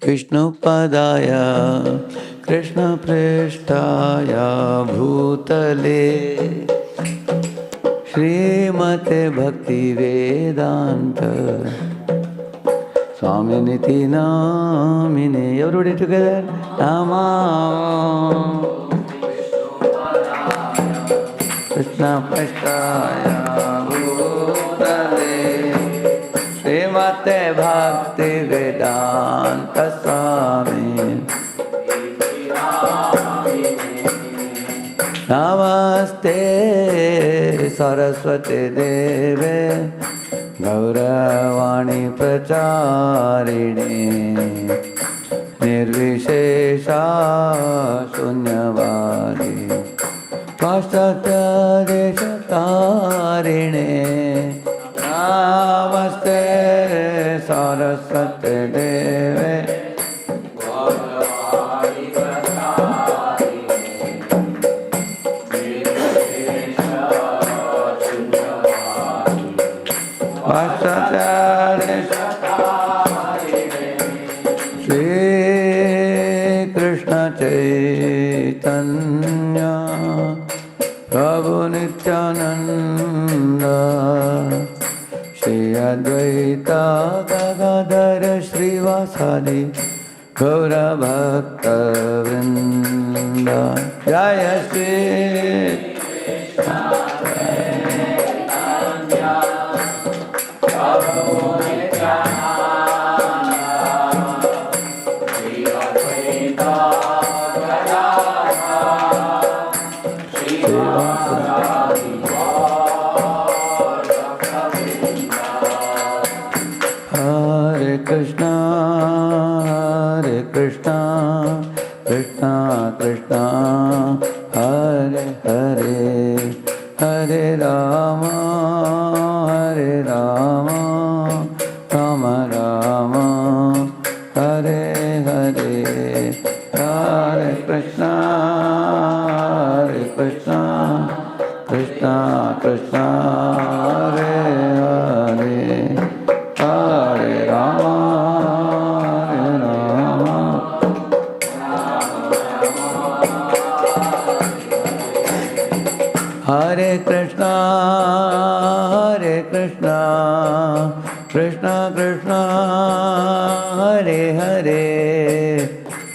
Vishnupadaya Krishna Preshtaya Bhutale Srimate Bhakti Vedanta Swaminiti Namine. Everybody together. Nama Krishna Preshtaya Bhutale Srimate Bhakti Vedanta Swami Namaste Saraswati Deve Gauravani Pracharine Nirvishesha Shunyavadi Paschatya Deshatarine Namaste Saraswati Deve Shri Krishna Chaitanya Prabhu Nityananda Shri Advaita Gadadhara Srivasadi Gaura Bhakta Vrinda Jaya Shri Hare Krishna, Krishna Krishna, Hare Hare, Hare Rama, Rama Rama, Hare Hare, Hare Krishna, Krishna Krishna, Hare Hare, Hare Rama, Hare Krishna, Krishna Krishna, Hare Hare,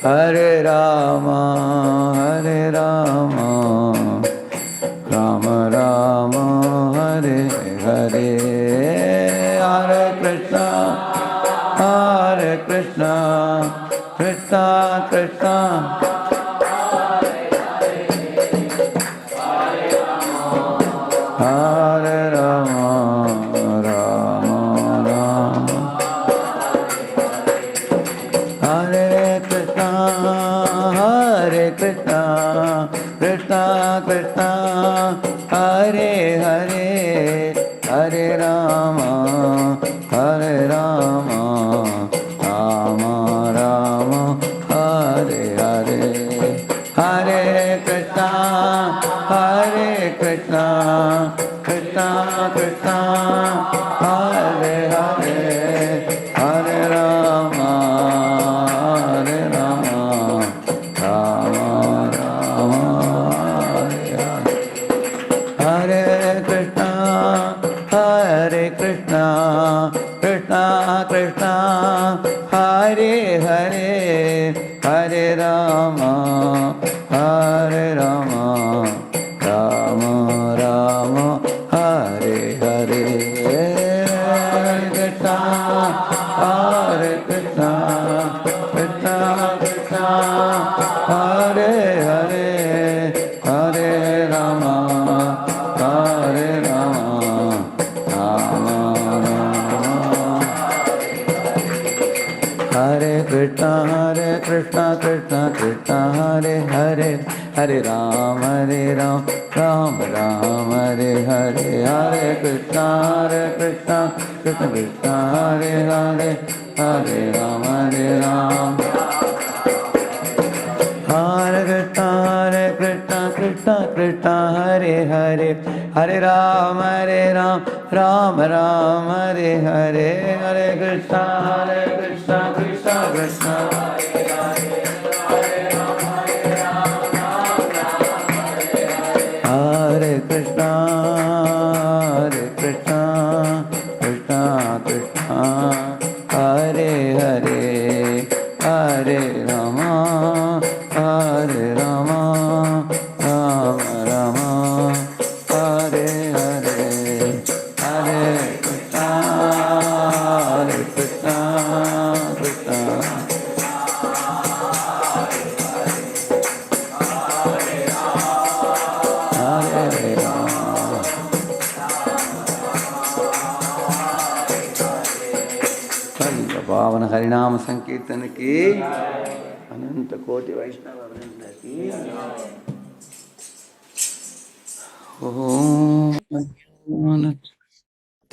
Hare Rama, Rama Rama, Hare Hare, Hare Krishna, Krishna Krishna, Hare Rama, Rama Rama, Hare Krishna, Krishna Krishna, Hare Hare, Hare Rama, Rama Rama, Hare Hare, Hare Krishna, Krishna Krishna, Hare Hare, Hare Rama, Rama Rama, Hare Krishna, Krishna Krishna, Hare Hare, Hare Rama, Rama Rama, Hare Hare, Hare Krishna, Krishna Krishna, Hare Hare, Hare Rama, Rama Rama, Hare Krishna, Krishna Krishna, Hare Hare, Hare Rama, Rama Hare Hare, Hare Krishna, Krishna Krishna, Hare Hare, Hare Rama, Hare Krishna, Krishna Krishna, Hare Hare, Hare Rama, Rama Hare Hare, Hare Krishna, Krishna Krishna, Hare Hare, Hare Rama, Hare Rama, Rama Rama, Hare Hare, Hare Krishna, Hare Krishna, Krishna. Hare Rama. पावन हरिनाम संकीर्तन की अनंत कोटि वैष्णव वृंद की ओम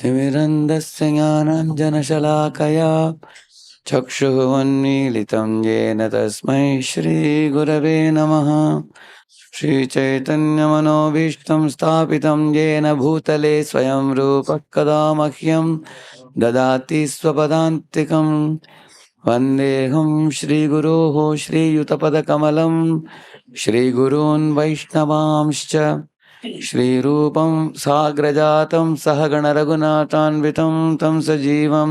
तिमिरन्धस्य ज्ञानाञ्जनशलाकया चक्षुरुन्मीलितं येन तस्मै श्रीगुरवे नमः। श्रीचैतन्यमनोभीष्टं स्थापितं येन भूतले स्वयं रूपः कदा मह्यं ददाति स्वपदान्तिकम्। वन्देऽहं श्रीगुरोः श्रीयुतपदकमलं श्रीगुरून् वैष्णवांश्च श्रीरूपं साग्रजातं सहगणरघुनाथान्वितं तं सजीवं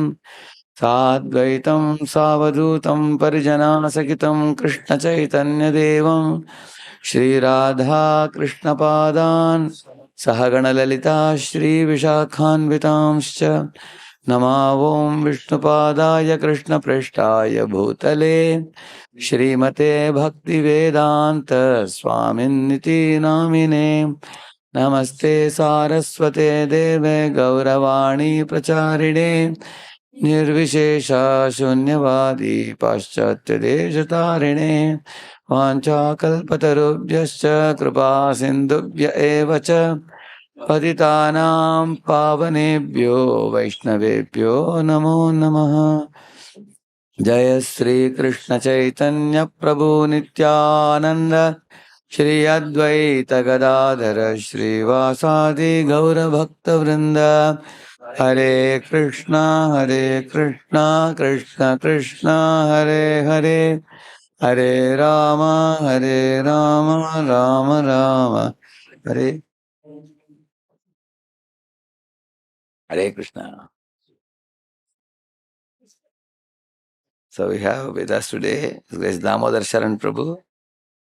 साद्वैतं सावधूतं परिजनासहितं कृष्णचैतन्यदेवं श्रीराधा कृष्णपादान् सहगणललिता श्रीविशाखान्वितांश्च नमावों विष्णुपादाय कृष्णप्रेष्ठाय भूतले श्रीमते भक्तिवेदांत स्वामिन्निति नामिने नमस्ते सारस्वते देवे गौरवाणी प्रचारिणे निर्विशेषा शून्यवादी पाश्चात्यदेशतारिणे वाञ्छाकल्पतरुभ्यश्च कृपा सिन्धुभ्य एव च पतितानां पावनेभ्यो वैष्णवेभ्यो नमो नमः। जय श्री कृष्ण चैतन्य प्रभु नित्यानंद श्री अद्वैत गदाधर श्रीवासादि गौर भक्त वृंद हरे कृष्णा कृष्ण कृष्ण हरे हरे हरे राम राम राम हरे Hare Krishna. So we have with us today His Grace Damodar Sharan Prabhu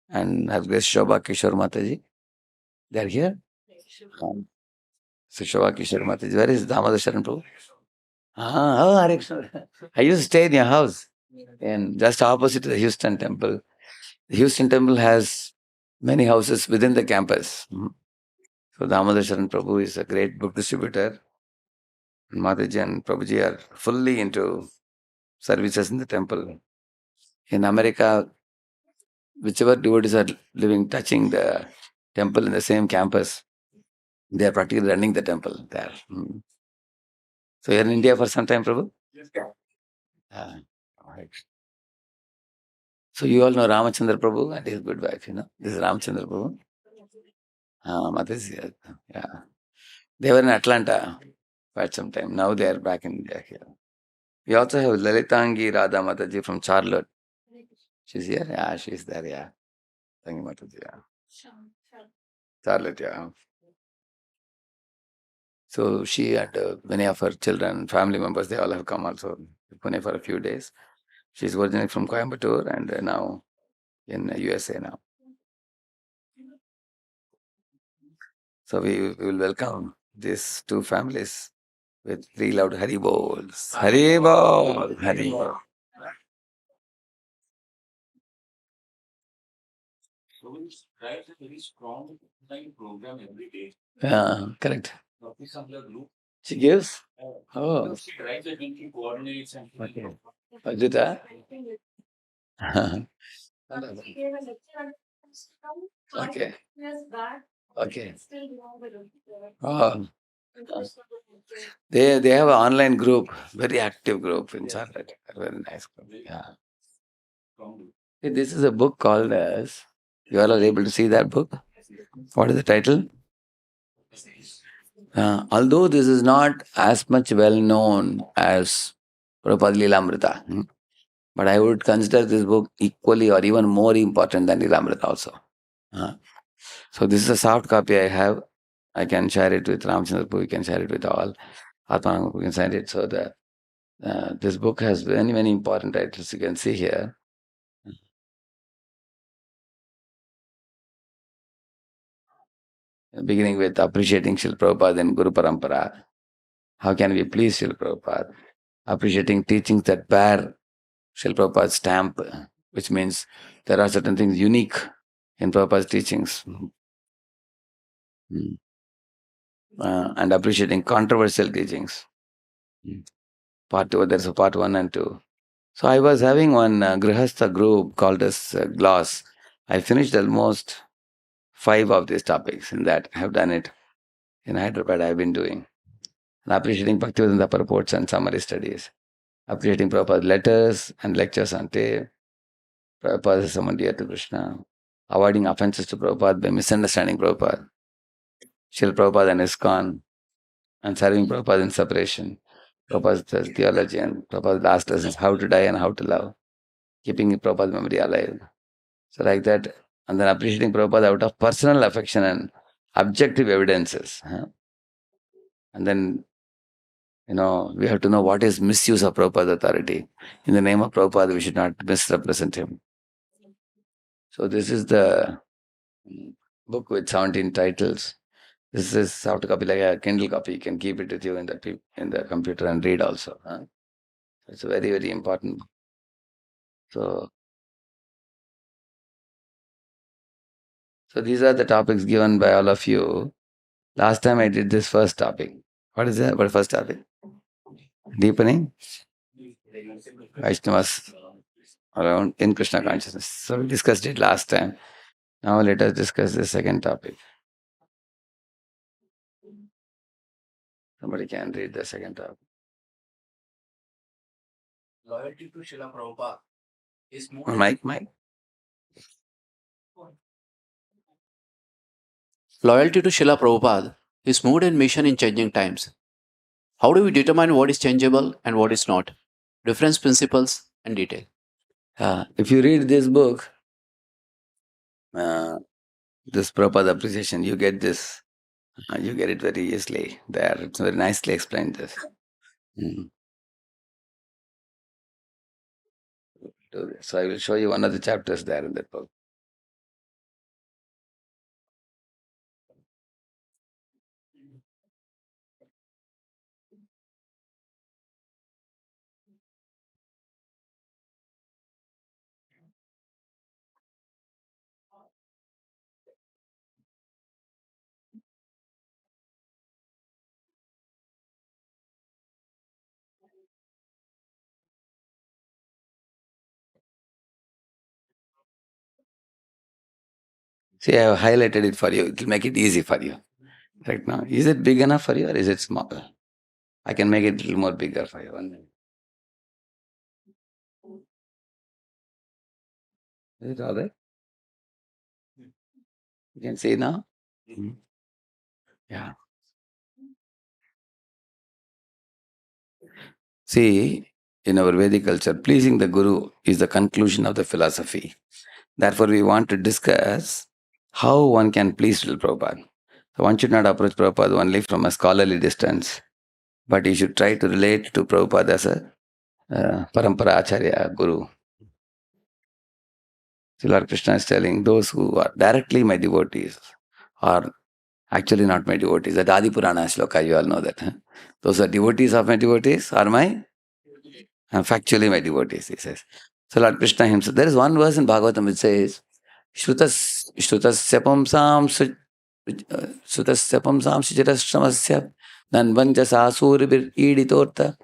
and His Grace Shobha Kishore Mataji. They are here. So Shobha Kishore Mataji, where is Damodar Sharan Prabhu? Oh, Hare Krishna. I used to stay in your house, and just opposite to the Houston Temple. The Houston Temple has many houses within the campus. So Damodar Sharan Prabhu is a great book distributor. Mataji and Prabhuji are fully into services in the temple. In America, whichever devotees are living, touching the temple in the same campus, they are practically running the temple there. So you're in India for some time, Prabhu? Yes. Right. So you all know Ramachandra Prabhu and his good wife, This is Ramachandra Prabhu. Mataji, yeah. They were in Atlanta for some time. Now they are back in India here. We also have Lalitangi Radha Mataji from Charlotte. She's here? Yeah, she's there, yeah. Tangi Mataji, yeah. Charlotte, yeah. So she and many of her children, family members, they all have come also to Pune for a few days. She's originally from Coimbatore and now in USA now. So we will welcome these two families with three loud Hari Bols. Hari Bol! Hari Bol! Writes a very strong program every day. Yeah, correct. She gives? Oh. She writes and he coordinates and okay. Ajita? Okay. Okay. Oh. They have an online group, very active group in Charlotte. Very nice group. Yeah. See, this is a book called as, you all are able to see that book? What is the title? Although this is not as much well known as Prabhupada Lilamrita, but I would consider this book equally or even more important than Lilamrita also. So this is a soft copy I have. I can share it with Ramchandra Prabhu, we can share it with all. Atmanam, we can send it so that This book has many, many important titles you can see here. Beginning with appreciating Srila Prabhupada and Guru Parampara. How can we please Srila Prabhupada? Appreciating teachings that bear Srila Prabhupada's stamp, which means there are certain things unique in Prabhupada's teachings. Mm. And appreciating controversial teachings. Mm. Part two, there's a part one and two. So I was having one Grihastha group called as Gloss. I finished almost 5 of these topics in that. I have done it in Hyderabad. I have been doing. And appreciating Bhaktivedanta purports and summary studies. Appreciating Prabhupada's letters and lectures on tape. Prabhupada summoned dear to Krishna. Avoiding offenses to Prabhupada by misunderstanding Prabhupada. Srila Prabhupada and ISKCON. And serving Prabhupada in separation. Prabhupada's theology and Prabhupada's last lessons, how to die and how to love. Keeping Prabhupada's memory alive. So like that, and then appreciating Prabhupada out of personal affection and objective evidences. And then, we have to know what is misuse of Prabhupada's authority. In the name of Prabhupada, we should not misrepresent him. So this is the book with 17 titles. This is soft copy, like a Kindle copy. You can keep it with you in the computer and read also. It's a very, very important book. So these are the topics given by all of you. Last time I did this first topic. What is that? What first topic? Deepening Vaishnavas around in Krishna consciousness. So we discussed it last time. Now let us discuss the second topic. Somebody can read the second topic. Loyalty to Srila Prabhupada is more. Mike. Loyalty to Srila Prabhupada is mood and mission in changing times. How do we determine what is changeable and what is not? Difference principles and detail. If you read this book, this Prabhupada appreciation, you get this. You get it very easily there. It's very nicely explained this. Mm. Do this. So I will show you one of the chapters there in that book. See, I have highlighted it for you. It will make it easy for you. Right now. Is it big enough for you or is it small? I can make it a little more bigger for you. One minute. Is it all right? You can see now? Mhm. Yeah. See, in our Vedic culture, pleasing the Guru is the conclusion of the philosophy. Therefore, we want to discuss how one can please Srila Prabhupada. So one should not approach Prabhupada only from a scholarly distance, but he should try to relate to Prabhupada as a Parampara Acharya Guru. So Lord Krishna is telling those who are directly my devotees are actually not my devotees. That Adi Purana shloka, you all know that. Those are devotees of my devotees are my factually my devotees, he says. So Lord Krishna himself, there is one verse in Bhagavatam which says, Shrutasya pumsam shichirashramasya nanvanja sasuribir iditorta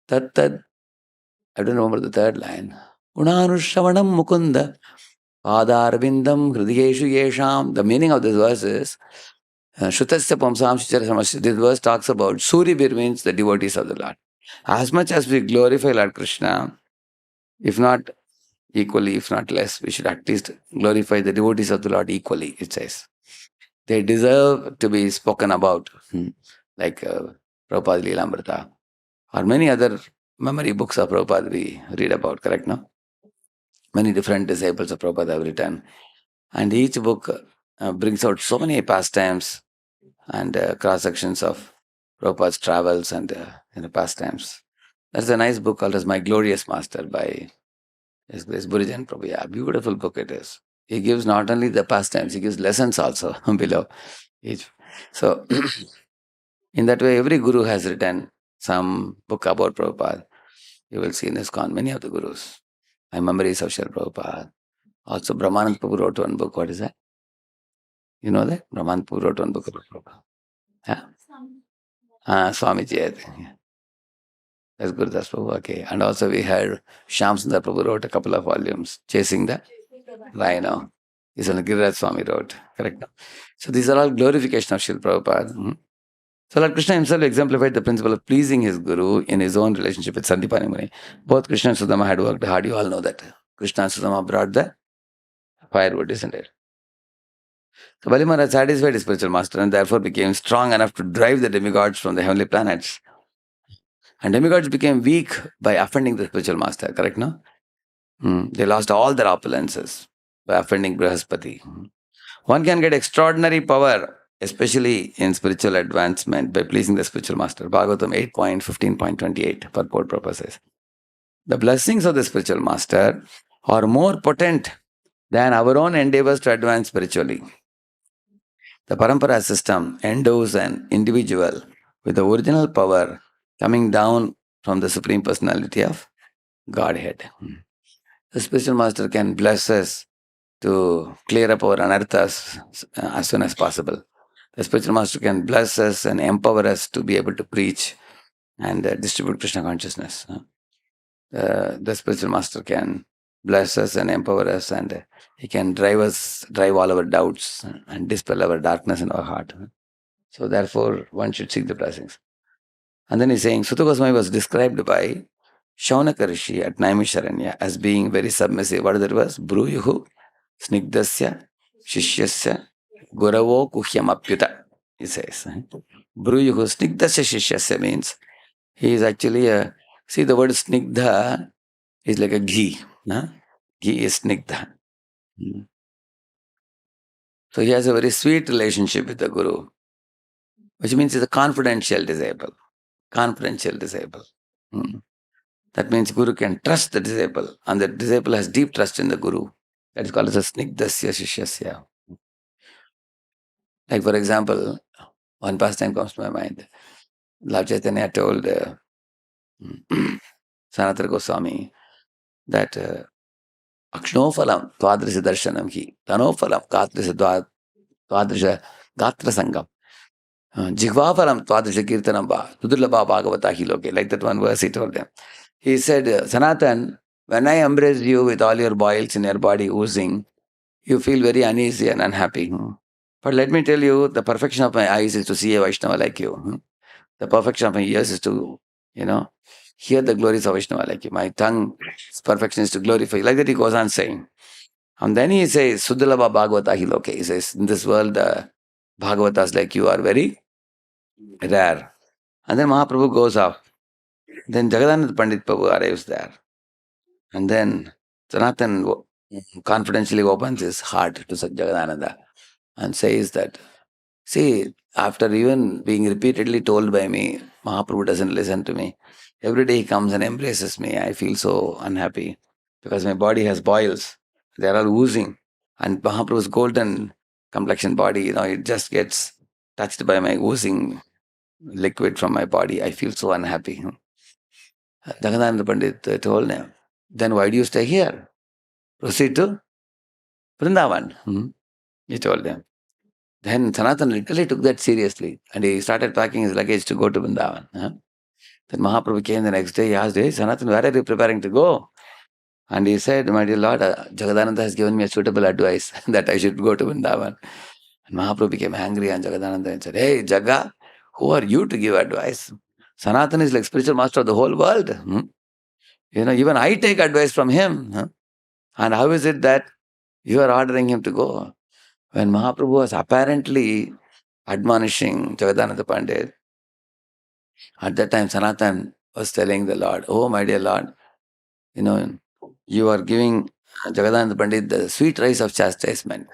tat tad. I don't remember the third line. Gunanushravanam mukunda Adarvindam hridiyeshu yesham. The meaning of this verse is Shrutasya Pamsam Shichara Samasya. This verse talks about Suribir means the devotees of the Lord. As much as we glorify Lord Krishna, if not equally, if not less, we should at least glorify the devotees of the Lord equally, it says. They deserve to be spoken about, like Prabhupada Leelamrita, or many other memory books of Prabhupada we read about, correct, no? Many different disciples of Prabhupada have written. And each book brings out so many pastimes and cross sections of Prabhupada's travels and pastimes. There's a nice book called as My Glorious Master by His Grace Burijan Prabhu. Yeah, beautiful book it is. He gives not only the pastimes, he gives lessons also below each. So, in that way, every guru has written some book about Prabhupada. You will see in ISKCON many of the gurus. My memories of Srila Prabhupada. Also, Brahmanand Prabhu wrote one book. What is that? You know that? Brahmanand Prabhu wrote one book about Prabhupada. Yeah? Swamiji, I think. Yeah. That's Gurudas Prabhu. Okay. And also, we had Shyam Sundar Prabhu wrote a couple of volumes, Chasing the Rhino. This one Giriraj Swami wrote. Correct? So, these are all glorification of Srila Prabhupada. So Lord Krishna himself exemplified the principle of pleasing his guru in his own relationship with Sandipani Muni. Both Krishna and Sudama had worked hard. You all know that. Krishna and Sudama brought the firewood, isn't it? So Bali Maharaj satisfied his spiritual master and therefore became strong enough to drive the demigods from the heavenly planets. And demigods became weak by offending the spiritual master, correct, no? They lost all their opulences by offending Brihaspati. One can get extraordinary power, especially in spiritual advancement, by pleasing the spiritual master. Bhagavatam 8.15.28, purport Prabhupada says. The blessings of the spiritual master are more potent than our own endeavors to advance spiritually. The Parampara system endows an individual with the original power coming down from the Supreme Personality of Godhead. The spiritual master can bless us to clear up our anarthas as soon as possible. The spiritual master can bless us and empower us to be able to preach and distribute Krishna consciousness. The spiritual master can bless us and empower us, and he can drive all our doubts and dispel our darkness in our heart. So therefore, one should seek the blessings. And then he's saying, Sutta Goswami was described by Shaunaka Rishi at Naimisharanya as being very submissive. What that was? Bruyuhu, Snigdasya, Shishyasya, Guravo Kuhyamapyuta, he says. Bruyuhu, Snigdasya Shishyasya means he is actually a, see the word Snigdha is like a ghee. Ghee is Snigdha. So he has a very sweet relationship with the Guru, which means he's a confidential disciple. Confidential disciple. That means Guru can trust the disciple, and the disciple has deep trust in the Guru. That is called as a Snigdasya Shishyasya. Like for example, one pastime comes to my mind. Lord Chaitanya told Sanatana Goswami that Akshnofalam Twadrisha Darshanam Hi, Tanofalam Twadrisha Gatra Sangam, Jigvafalam Twadrisha Kirtanam Ba, Tudurlabha Bhagavata Hiloke. Like that one verse he told them. He said, Sanatan, when I embrace you with all your boils in your body oozing, you feel very uneasy and unhappy. But let me tell you, the perfection of my eyes is to see a Vaishnava like you. The perfection of my ears is to, hear the glories of Vaishnava like you. My tongue's perfection is to glorify you. Like that he goes on saying. And then he says, Suddhalabha Bhagavata Hiloke. He says, in this world, the Bhagavatas like you are very rare. And then Mahaprabhu goes off. Then Jagadananda Pandit Prabhu arrives there. And then Sanatan confidentially opens his heart to Jagadananda and says that, see, after even being repeatedly told by me, Mahaprabhu doesn't listen to me. Every day he comes and embraces me. I feel so unhappy because my body has boils. They are all oozing. And Mahaprabhu's golden complexion body, it just gets touched by my oozing liquid from my body. I feel so unhappy. Jagannath Pandit told him, then why do you stay here? Proceed to Vrindavan. He told them. Then Sanatan literally took that seriously and he started packing his luggage to go to Vrindavan. Then Mahaprabhu came the next day. He asked, hey, Sanatan, where are you preparing to go? And he said, my dear Lord, Jagadananda has given me a suitable advice that I should go to Vrindavan. And Mahaprabhu became angry on Jagadananda and said, hey, Jaga, who are you to give advice? Sanatan is like spiritual master of the whole world. Even I take advice from him. And how is it that you are ordering him to go? When Mahaprabhu was apparently admonishing Jagadananda Pandit, at that time Sanatan was telling the Lord, oh my dear Lord, you are giving Jagadananda Pandit the sweet rice of chastisement.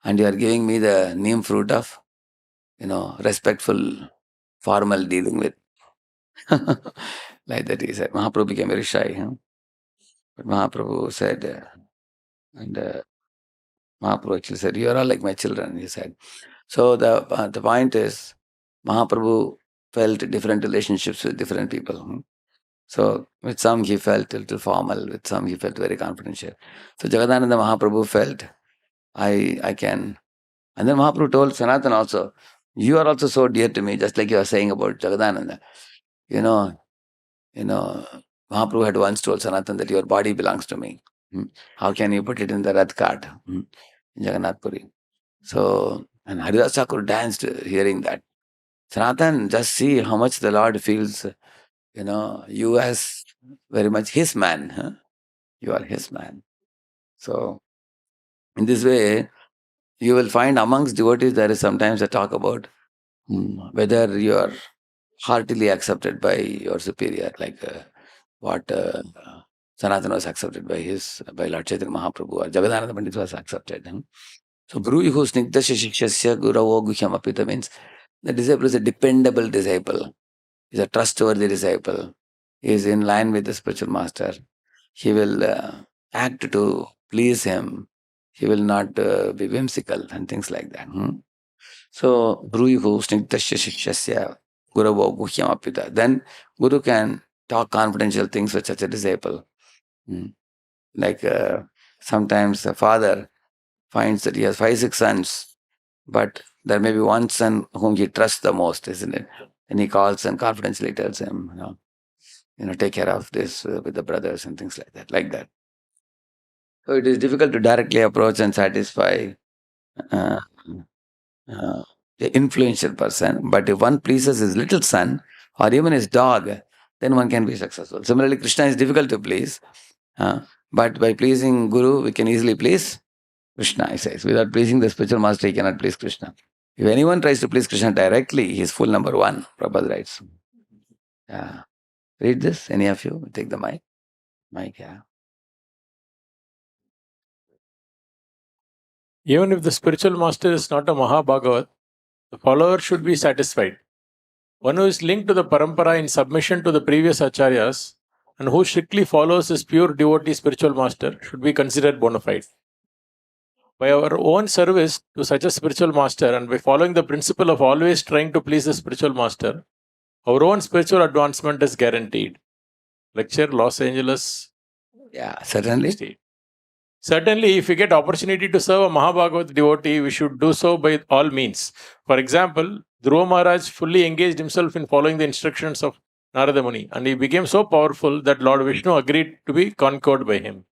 And you are giving me the neem fruit of, respectful, formal dealing with. Like that he said. Mahaprabhu became very shy. But Mahaprabhu said, and Mahaprabhu actually said, "You are all like my children," he said. So the point is, Mahaprabhu felt different relationships with different people. So with some he felt a little formal, with some he felt very confidential. So Jagadananda Mahaprabhu felt, I can. And then Mahaprabhu told Sanatan also, "You are also so dear to me, just like you are saying about Jagadananda. You know, you know, Mahaprabhu had once told Sanatan that your body belongs to me. How can you put it in the Rath cart in Jagannath Puri?" So, and Haridas Thakur danced hearing that. Sanatan, just see how much the Lord feels, you as very much his man. You are his man. So, in this way, you will find amongst devotees there is sometimes a talk about whether you are heartily accepted by your superior, like what Sanatana was accepted by Lord Chaitanya Mahaprabhu, or Jagadananda Pandit was accepted. So, Guru Yuhu Snigdasya Shikshasya Guravo Guhyam Apita means the disciple is a dependable disciple, is a trustworthy disciple, he is in line with the spiritual master. He will act to please him. He will not be whimsical and things like that. So, Bruyuhu Snigdasya Shikshasya Guravo Guhyam Apita. Then Guru can talk confidential things with such a disciple. Like sometimes a father finds that he has 5, 6 sons, but there may be one son whom he trusts the most, isn't it? And he calls and confidentially tells him, take care of this with the brothers and things like that, like that. So it is difficult to directly approach and satisfy uh, the influential person. But if one pleases his little son or even his dog, then one can be successful. Similarly, Krishna is difficult to please, but by pleasing Guru, we can easily please Krishna, he says. Without pleasing the spiritual master, he cannot please Krishna. If anyone tries to please Krishna directly, he is full number one, Prabhupada writes. Yeah. Read this, any of you? Take the mic. Yeah. Even if the spiritual master is not a Mahabhagavat, the follower should be satisfied. One who is linked to the parampara in submission to the previous acharyas and who strictly follows his pure devotee spiritual master should be considered bona fide. By our own service to such a spiritual master and by following the principle of always trying to please the spiritual master, our own spiritual advancement is guaranteed. Lecture, Los Angeles. Yeah, certainly. 68. Certainly, if we get opportunity to serve a Mahabhagavat devotee, we should do so by all means. For example, Dhruva Maharaj fully engaged himself in following the instructions of Narada Muni, and he became so powerful that Lord Vishnu agreed to be conquered by him.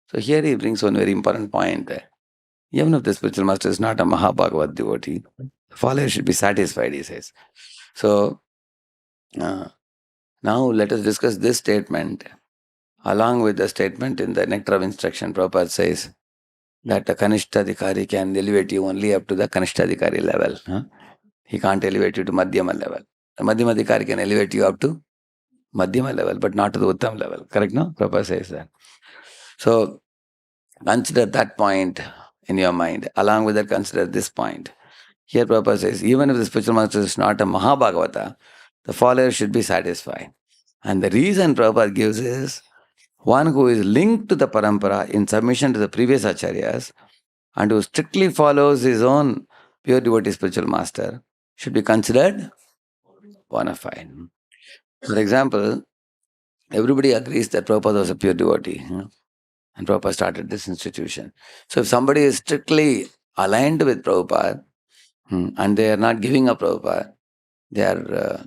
So here he brings one very important point. Even if the spiritual master is not a Mahabhagavat devotee, the follower should be satisfied, he says. So now let us discuss this statement along with the statement in the Nectar of Instruction. Prabhupada says that a Kanishtadhikari can elevate you only up to the Kanishtadhikari level. He can't elevate you to Madhyama level. The Madhyamadhikari can elevate you up to Madhyama level, but not to the Uttam level. Correct, no? Prabhupada says that. So consider that point in your mind. Along with that, consider this point. Here Prabhupada says, even if the spiritual master is not a Mahabhagavata, the follower should be satisfied. And the reason Prabhupada gives is, one who is linked to the parampara in submission to the previous acharyas and who strictly follows his own pure devotee spiritual master should be considered bona fide. For example, everybody agrees that Prabhupada was a pure devotee. And Prabhupada started this institution. So if somebody is strictly aligned with Prabhupada and they are not giving up Prabhupada, they are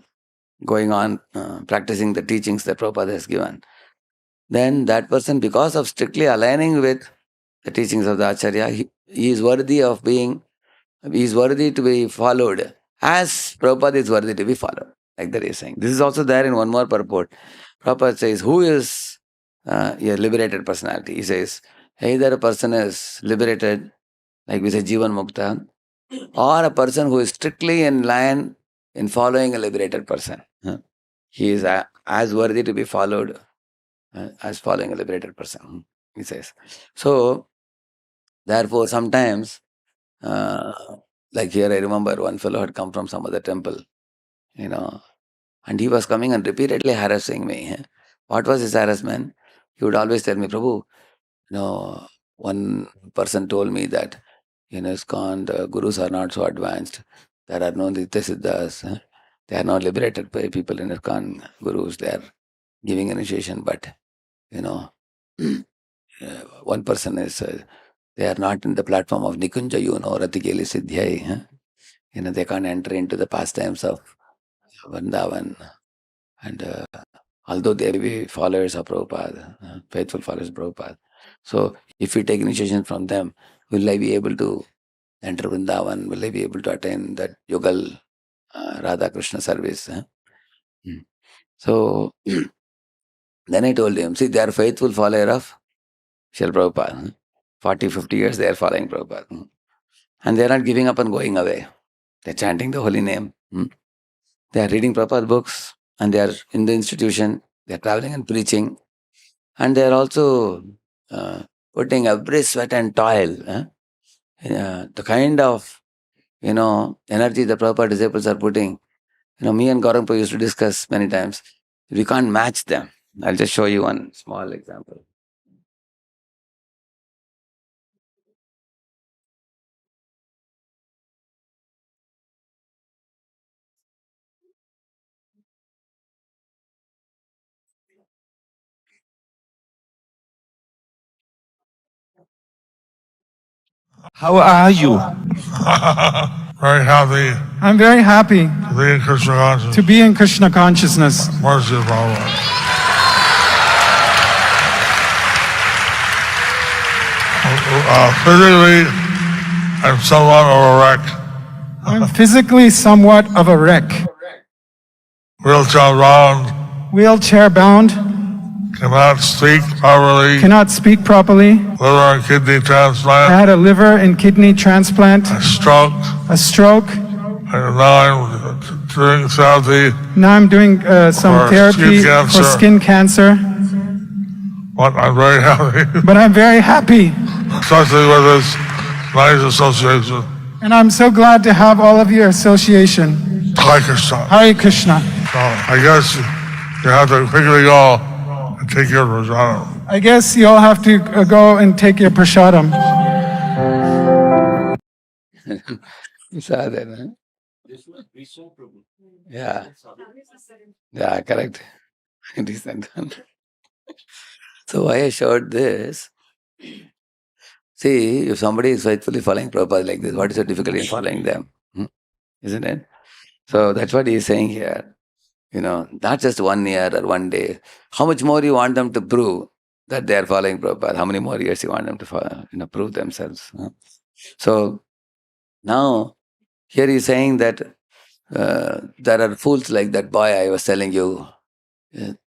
going on practicing the teachings that Prabhupada has given, then that person, because of strictly aligning with the teachings of the Acharya, he is worthy to be followed as Prabhupada is worthy to be followed. Like that he is saying. This is also there in one more purport. Prabhupada says, who is a liberated personality? He says, either a person is liberated, like we say Jivan Mukta, or a person who is strictly in line in following a liberated person. He is as worthy to be followed as following a liberated person, he says. So, therefore, sometimes, like here I remember one fellow had come from some other temple, And he was coming and repeatedly harassing me. What was his harassment? He would always tell me, Prabhu, one person told me that in ISKCON, the gurus are not so advanced. There are no Nitya Siddhas. They are not liberated by people in ISKCON gurus. They are giving initiation, but one person is, they are not in the platform of Nikunja, Ratikeli Siddhyai. They can't enter into the pastimes of Vrindavan. And although they be followers of Prabhupada, faithful followers of Prabhupada. So if we take initiation from them, will I be able to enter Vrindavan? Will I be able to attain that Yugal Radha Krishna service? So then I told him, see, they are faithful follower of Srila Prabhupada. 40, 50 years they are following Prabhupada. And they are not giving up and going away. They are chanting the holy name. They are reading Prabhupada books and they are in the institution. They are traveling and preaching. And they are also putting every sweat and toil. The kind of, energy the Prabhupada disciples are putting. Me and Gauranga used to discuss many times. We can't match them. I'll just show you one small example. How are you? Very happy I'm very happy to be in Krishna consciousness. to be in Krishna consciousness. Mercy of Prabhupada. Physically, I'm somewhat of a wreck. I'm physically somewhat of a wreck. Wheelchair bound, Wheelchair bound, cannot speak properly, cannot speak properly. liver and kidney I transplant, had a liver and kidney transplant, a stroke, a stroke. and now I'm doing therapy, Now I'm doing some For therapy skin cancer. for skin cancer. but I'm very happy, But I'm very happy. especially with this nice association. And I'm so glad to have all of your association. Hare Krsna. Hare Krishna. So I guess you have to quickly go and take your prasadam. I guess you all have to go and take your prasadam. You saw that, huh? Yeah. Yeah, correct. Recent one. So why I showed this? See, if somebody is faithfully following Prabhupada like this, what is the difficulty in following them? Isn't it? So that's what he is saying here. Not just 1 year or 1 day. How much more you want them to prove that they are following Prabhupada? How many more years you want them to follow, prove themselves? So now here he is saying that there are fools like that boy I was telling you.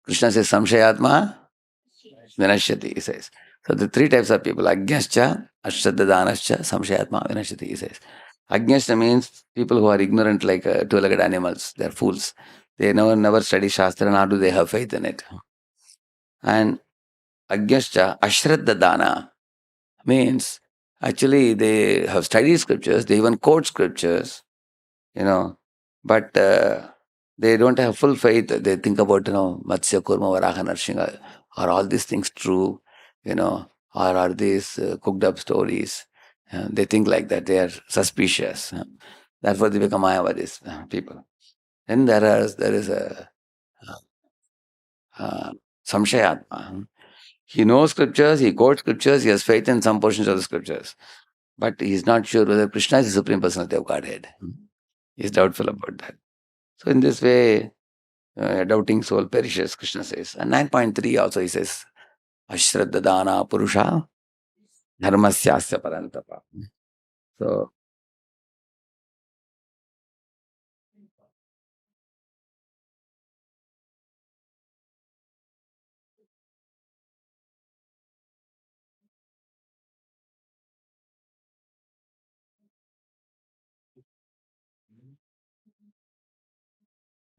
Krishna says, Samshayatma Vinashyati, he says. So the 3 types of people, Ajñascha, Ashraddhadanascha, Samshayatma Vinashyati, he says. Ajñascha means people who are ignorant like 2-legged animals. They are fools. They never study Shastra, nor do they have faith in it. And Ajñascha, Ashraddhadana means actually they have studied scriptures, they even quote scriptures, but they don't have full faith. They think about, Matsya, Kurma, Varaha, Narsingha. Are all these things true? Or are these cooked up stories? They think like that. They are suspicious. Therefore, they become Mayavadis, people. Then there is a Samshayatma. He knows scriptures, he quotes scriptures, he has faith in some portions of the scriptures. But he is not sure whether Krishna is the Supreme Personality of Godhead. He is doubtful about that. So in this way, a doubting soul perishes, Krishna says. And 9.3 also he says, Ashraddhadana Purusha Dharmasyasya Parantapa. So,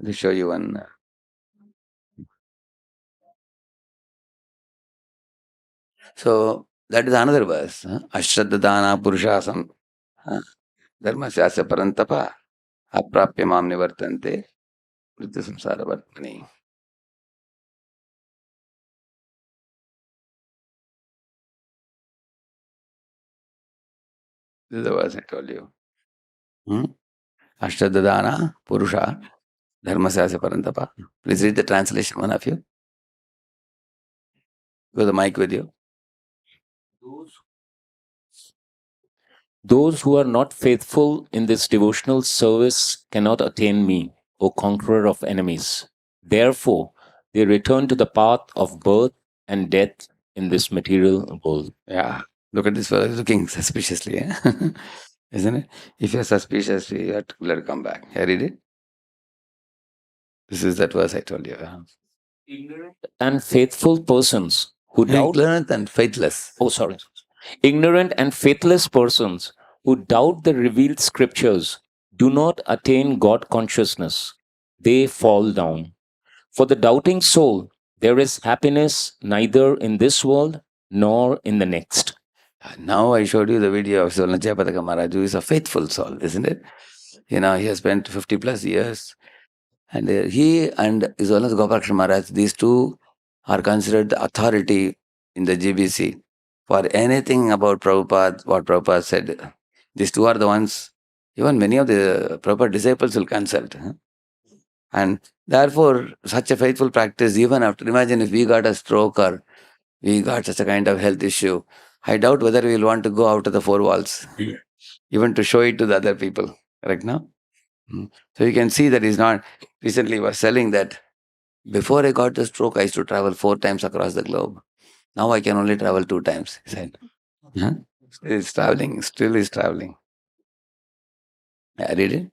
let me show you one. So, that is another verse. Ashraddhadana Purushasam Dharmasyasya Parantapa Aprapya Mam Nivartante Nitya samsara vartmani. This is the verse I told you. Ashtadadana Purusha Dharmasya Parantapa. Please read the translation, one of you. Go the mic with you. Those who are not faithful in this devotional service cannot attain me, O conqueror of enemies. Therefore, they return to the path of birth and death in this material world. Yeah. Look at this fellow looking suspiciously, eh? Isn't it? If you're suspicious, you have to let it come back. Yeah, read it. This is that verse I told you. Ignorant and faithful persons who doubt. Ignorant and faithless. Oh, sorry. Ignorant and faithless persons who doubt the revealed scriptures do not attain God consciousness. They fall down. For the doubting soul, there is happiness neither in this world nor in the next. Now I showed you the video of Solna Jayapataka Maharaj, who is a faithful soul, isn't it? He has spent 50 plus years. And he and Solna Gopalakrishna Maharaj, these two are considered the authority in the GBC for anything about Prabhupada, what Prabhupada said. These two are the ones, even many of the Prabhupada disciples will consult. And therefore, such a faithful practice, even after, imagine if we got a stroke or we got such a kind of health issue, I doubt whether we will want to go out of the four walls, even to show it to the other people. Correct now? So you can see that he's not, recently he was telling that before I got the stroke, I used to travel 4 times across the globe. Now I can only travel 2 times, he said. Still is traveling. Yeah, read it.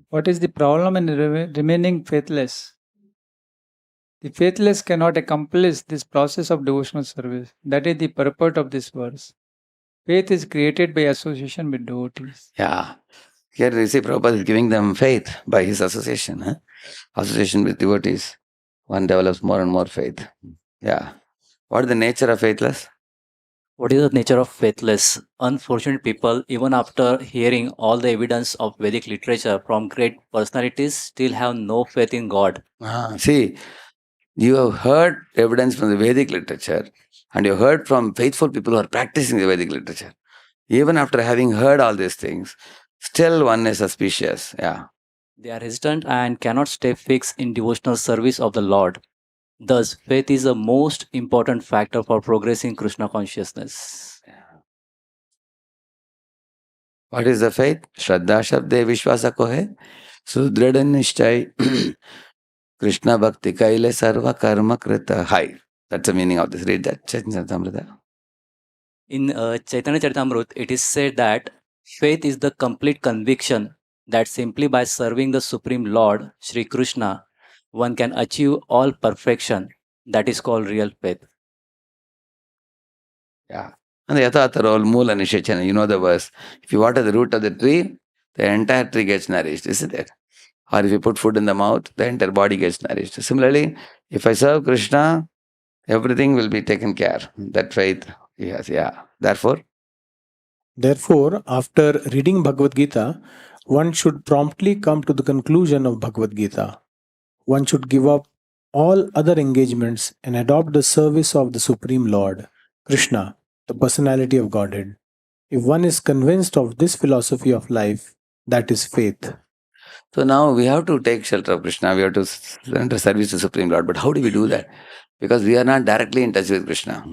What is the problem in remaining faithless? The faithless cannot accomplish this process of devotional service. That is the purport of this verse. Faith is created by association with devotees. Yeah. Here you see Prabhupada is giving them faith by his association. Association with devotees. One develops more and more faith. Yeah. What is the nature of faithless? What is the nature of faithless? Unfortunate people, even after hearing all the evidence of Vedic literature from great personalities, still have no faith in God. See, you have heard evidence from the Vedic literature and you heard from faithful people who are practicing the Vedic literature. Even after having heard all these things, still one is suspicious. Yeah. They are hesitant and cannot stay fixed in devotional service of the Lord. Thus, faith is the most important factor for progressing Krishna consciousness. What is the faith? Shraddha Shabde Vishwasa ko hai. Sudrida Nishchay Krishna Bhakti Kaile Sarva Karma Krita Hai. That's the meaning of this. Read that. Chaitanya Charitamrita. In Chaitanya Charitamrita, it is said that faith is the complete conviction that simply by serving the Supreme Lord, Sri Krishna, one can achieve all perfection. That is called real faith. Yeah. And the Yathatha role, Moola Nishechana, you know the verse. If you water the root of the tree, the entire tree gets nourished, isn't it? Or if you put food in the mouth, the entire body gets nourished. Similarly, if I serve Krishna, everything will be taken care. That faith he has, yeah. Therefore, after reading Bhagavad Gita, one should promptly come to the conclusion of Bhagavad Gita. One should give up all other engagements and adopt the service of the Supreme Lord, Krishna, the personality of Godhead. If one is convinced of this philosophy of life, that is faith. so now we have to take shelter of Krishna. We have to render service to Supreme Lord. But how do we do that? Because we are not directly in touch with Krishna.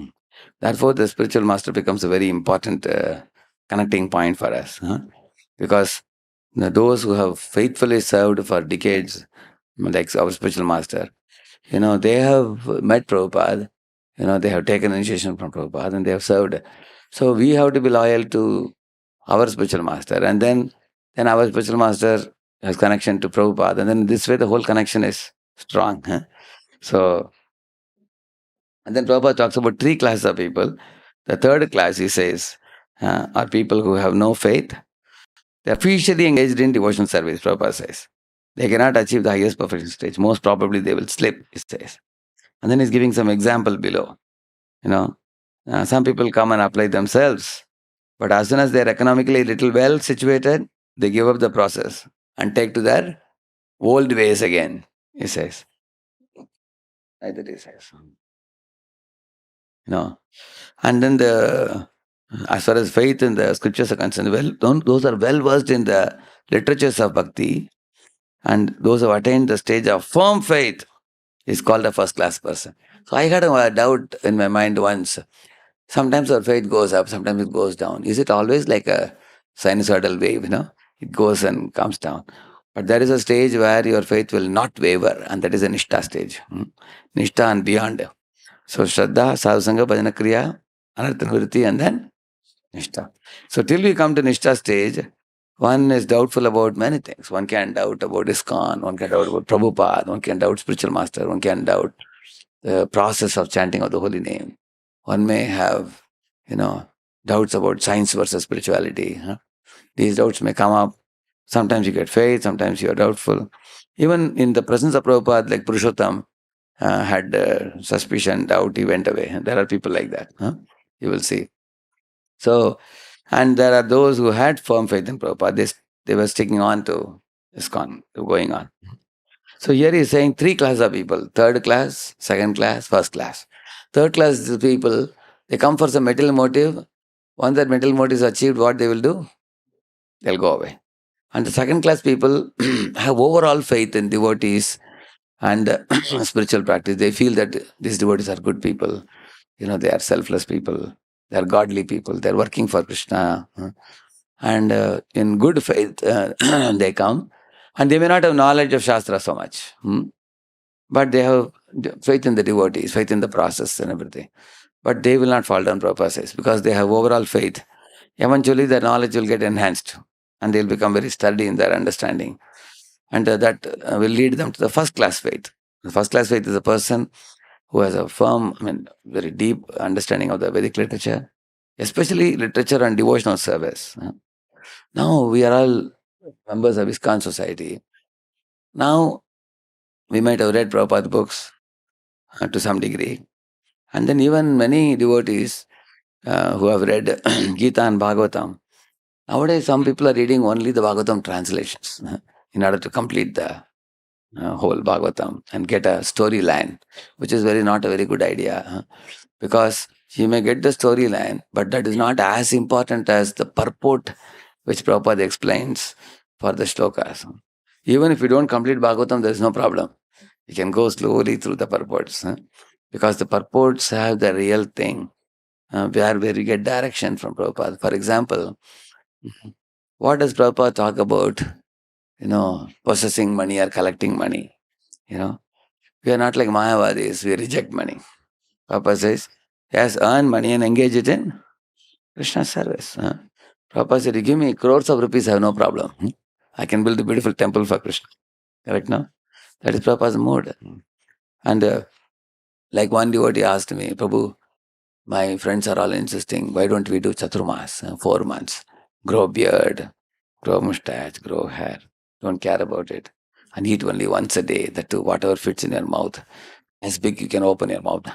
Therefore, the spiritual master becomes a very important connecting point for us. Because those who have faithfully served for decades, like our spiritual master, they have met Prabhupada, they have taken initiation from Prabhupada and they have served. So we have to be loyal to our spiritual master, and then our spiritual master has connection to Prabhupada, and then this way the whole connection is strong. So, and then Prabhupada talks about 3 classes of people. The third class, he says, are people who have no faith. They are officially engaged in devotional service, Prabhupada says. They cannot achieve the highest perfection stage. Most probably they will slip, he says. And then he's giving some example below. Some people come and apply themselves, but as soon as they're economically little well situated, they give up the process and take to their old ways again, he says. Like that he says. And then as far as faith in the scriptures are concerned, those are well versed in the literatures of bhakti, and those who have attained the stage of firm faith is called a first class person. So I had a doubt in my mind once. Sometimes our faith goes up, sometimes it goes down. Is it always like a sinusoidal wave, It goes and comes down. But there is a stage where your faith will not waver, and that is a Nishtha stage. Nishtha and beyond. So Shraddha, Sadhusanga, Bhajana Kriya, Anartha Nivritti, and then Nishtha. So till we come to Nishtha stage, one is doubtful about many things. One can doubt about ISKCON, one can doubt about Prabhupada, one can doubt spiritual master, one can doubt the process of chanting of the holy name. One may have, doubts about science versus spirituality. These doubts may come up. Sometimes you get faith, sometimes you are doubtful. Even in the presence of Prabhupada, like Purushottam, had suspicion, doubt, he went away. There are people like that. You will see. So, and there are those who had firm faith in Prabhupada. They were sticking on to ISKCON, to going on. So here he is saying three classes of people: third class, second class, first class. Third class is the people, they come for some material motive. Once that material motive is achieved, what they will do? They'll go away. And the second class people have overall faith in devotees and spiritual practice. They feel that these devotees are good people. They are selfless people. They are godly people. They are working for Krishna. And in good faith, they come. And they may not have knowledge of Shastra so much. But they have faith in the devotees, faith in the process and everything. But they will not fall down, Prabhupada says, because they have overall faith. Eventually their knowledge will get enhanced and they'll become very sturdy in their understanding. And that will lead them to the first class faith. The first class faith is a person who has a firm, very deep understanding of the Vedic literature, especially literature on devotional service. Now we are all members of ISKCON society. Now we might have read Prabhupada books to some degree. And then even many devotees who have read Gita and Bhagavatam, nowadays some people are reading only the Bhagavatam translations in order to complete the whole Bhagavatam and get a storyline, which is not a very good idea. Because you may get the storyline, but that is not as important as the purport which Prabhupada explains for the shlokas. Even if you don't complete Bhagavatam, there is no problem. You can go slowly through the purports. Because the purports have the real thing, where you get direction from Prabhupada. For example, what does Prabhupada talk about, possessing money or collecting money? We are not like Mayavadis, we reject money. Prabhupada says, yes, earn money and engage it in Krishna's service. Prabhupada said, you give me crores of rupees, I have no problem. I can build a beautiful temple for Krishna. Correct, no? That is Prabhupada's mode. And like one devotee asked me, Prabhu, my friends are all insisting, why don't we do Chaturmas, 4 months? Grow beard, grow mustache, grow hair. Don't care about it. And eat only once a day, that too, whatever fits in your mouth. As big you can open your mouth.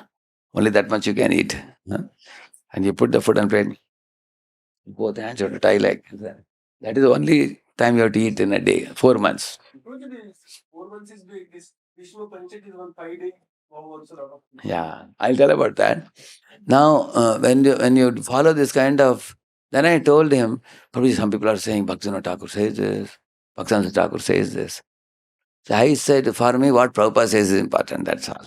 Only that much you can eat. And you put the food on plate, both hands you have to tie like that. That is the only time you have to eat in a day, 4 months. 4 months is big. This Vishnu Panchak is on 5 days. Yeah, I'll tell about that. Now, when you follow this kind of, then I told him, probably some people are saying Bhaktivinoda Thakur says this, Bhaktivinoda Thakur says this. So I said, for me, what Prabhupada says is important, that's all.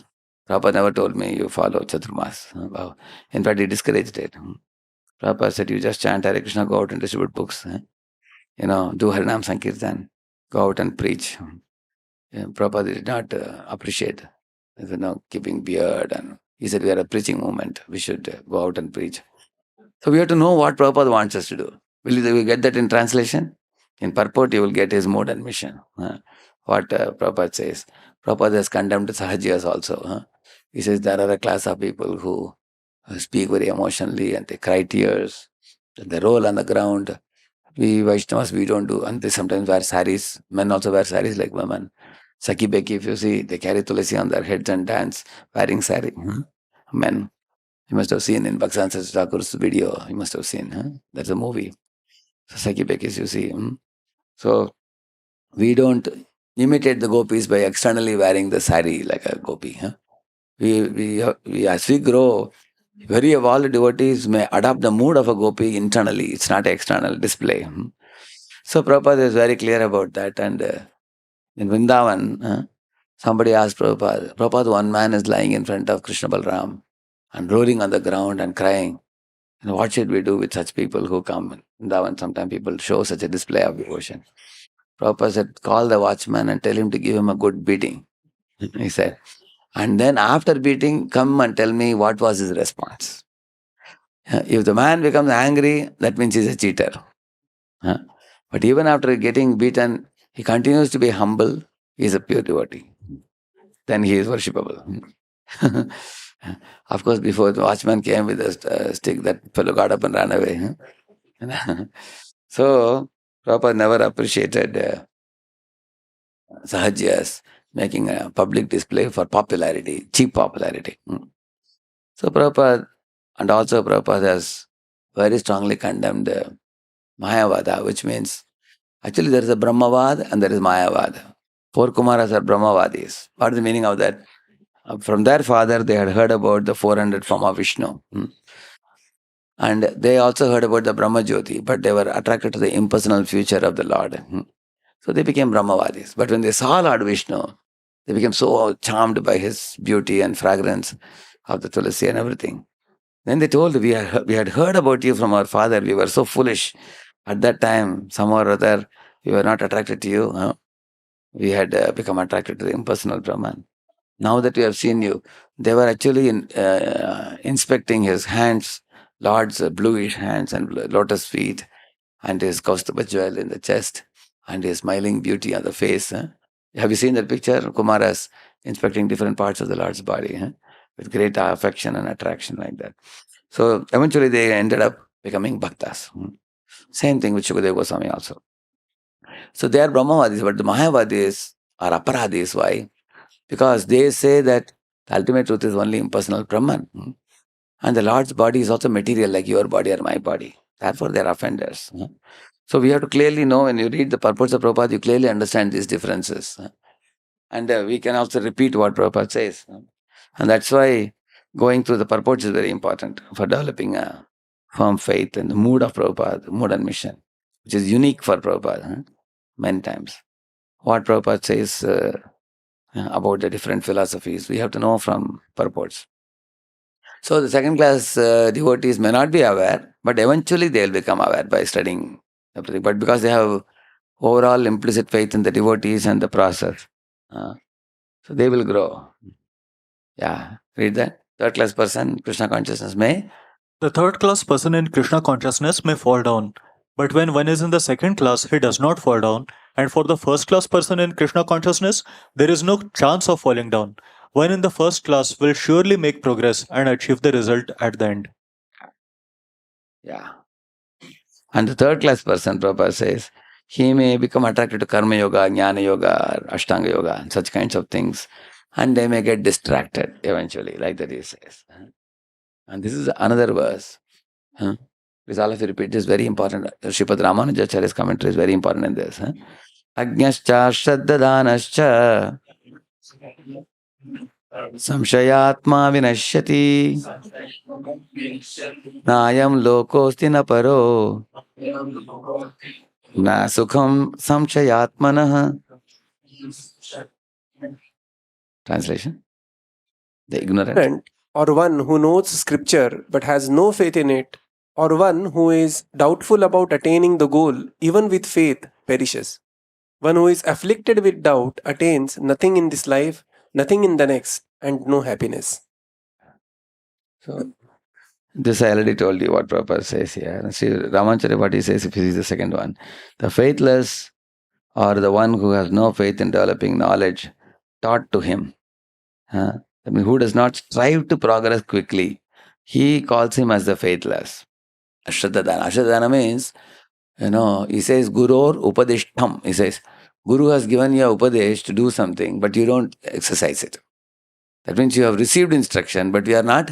Prabhupada never told me you follow Chaturmas. Wow. In fact, he discouraged it. Prabhupada said, you just chant Hare Krishna, go out and distribute books. Do Harinam Sankirtan, go out and preach. Prabhupada did not appreciate, keeping beard. And he said, we are a preaching movement. We should go out and preach. So we have to know what Prabhupada wants us to do. Will you get that in translation? In purport, you will get his mode and mission. What Prabhupada says. Prabhupada has condemned Sahajiyas also. He says there are a class of people who speak very emotionally and they cry tears. And they roll on the ground. We Vaishnavas, we don't do. And they sometimes wear saris. Men also wear saris like women. Saki Beki, if you see, they carry tulasi on their heads and dance wearing sari. Men. You must have seen in Bhaktivinoda Thakur's video. You must have seen. That's a movie. So Saki Bekis, you see. So We don't imitate the gopis by externally wearing the sari like a gopi. Huh? We, as we grow, very evolved devotees may adopt the mood of a gopi internally. It's not external display. So Prabhupada is very clear about that. And in Vrindavan, somebody asked Prabhupada, one man is lying in front of Krishna Balram and rolling on the ground and crying. And what should we do with such people who come? In Vrindavan, sometimes people show such a display of devotion. Prabhupada said, call the watchman and tell him to give him a good beating. He said, and then after beating, come and tell me what was his response. If the man becomes angry, that means he's a cheater. But even after getting beaten, he continues to be humble. He is a pure devotee. Then he is worshipable. Of course, before the watchman came with a stick, that fellow got up and ran away. So, Prabhupada never appreciated Sahajyas making a public display for popularity, cheap popularity. So Prabhupada, and also Prabhupada has very strongly condemned Mayavada, which means actually there is a Brahmavad and there is Mayavada. Four Kumaras are Brahmavadis. What is the meaning of that? From their father, they had heard about the 400 form of Vishnu. And they also heard about the Brahma Jyoti, but they were attracted to the impersonal future of the Lord. So they became Brahmavadis. But when they saw Lord Vishnu, they became so charmed by his beauty and fragrance of the Tulasi and everything. Then they told, we had heard about you from our father. We were so foolish. At that time, somehow or other, we were not attracted to you. We had become attracted to the impersonal Brahman. Now that we have seen you, they were actually inspecting his hands, Lord's bluish hands and lotus feet, and his Kaustubha jewel in the chest, and his smiling beauty on the face. Have you seen that picture? Kumaras inspecting different parts of the Lord's body with great affection and attraction like that. So eventually they ended up becoming bhaktas. Same thing with Shukadeva Goswami also. So they are Brahmavadis, but the Mayavadis are Aparadis. Why? Because they say that the ultimate truth is only impersonal Brahman. And the Lord's body is also material like your body or my body. Therefore they are offenders. So we have to clearly know, when you read the purports of Prabhupada, you clearly understand these differences. And we can also repeat what Prabhupada says. And that's why going through the purports is very important for developing a firm faith in the mood of Prabhupada, the mood and mission, which is unique for Prabhupada many times. What Prabhupada says about the different philosophies, we have to know from purports. So the second class devotees may not be aware, but eventually they will become aware by studying everything. But because they have overall implicit faith in the devotees and the process, so they will grow. Yeah, read that. Third class person, Krishna consciousness may. The third class person in Krishna consciousness may fall down, but when one is in the second class, he does not fall down. And for the first class person in Krishna consciousness, there is no chance of falling down. One in the first class will surely make progress and achieve the result at the end. Yeah. And the third class person, Prabhupada says, he may become attracted to Karma Yoga, Jnana Yoga, or Ashtanga Yoga, and such kinds of things. And they may get distracted eventually, like that he says. And this is another verse. Please all of you repeat this, very important. Sripad Ramanujacharya's commentary is very important in this. Ajñascha shraddhadanascha samshayatma vinashyati nayam lokosti na paro na sukham samshayatmanah. Translation: the ignorant, or one who knows scripture but has no faith in it, or one who is doubtful about attaining the goal even with faith, perishes. One who is afflicted with doubt attains nothing in this life, nothing in the next, and no happiness. So, this I already told you what Prabhupada says here. See, Ramacharya, what he says, if he is the second one. The faithless, or the one who has no faith in developing knowledge taught to him, I mean, who does not strive to progress quickly, he calls him as the faithless. Ashraddhadana. Ashraddhana means, he says, Gurur Upadishtham. He says, Guru has given you a Upadesh to do something, but you don't exercise it. That means you have received instruction, but you are not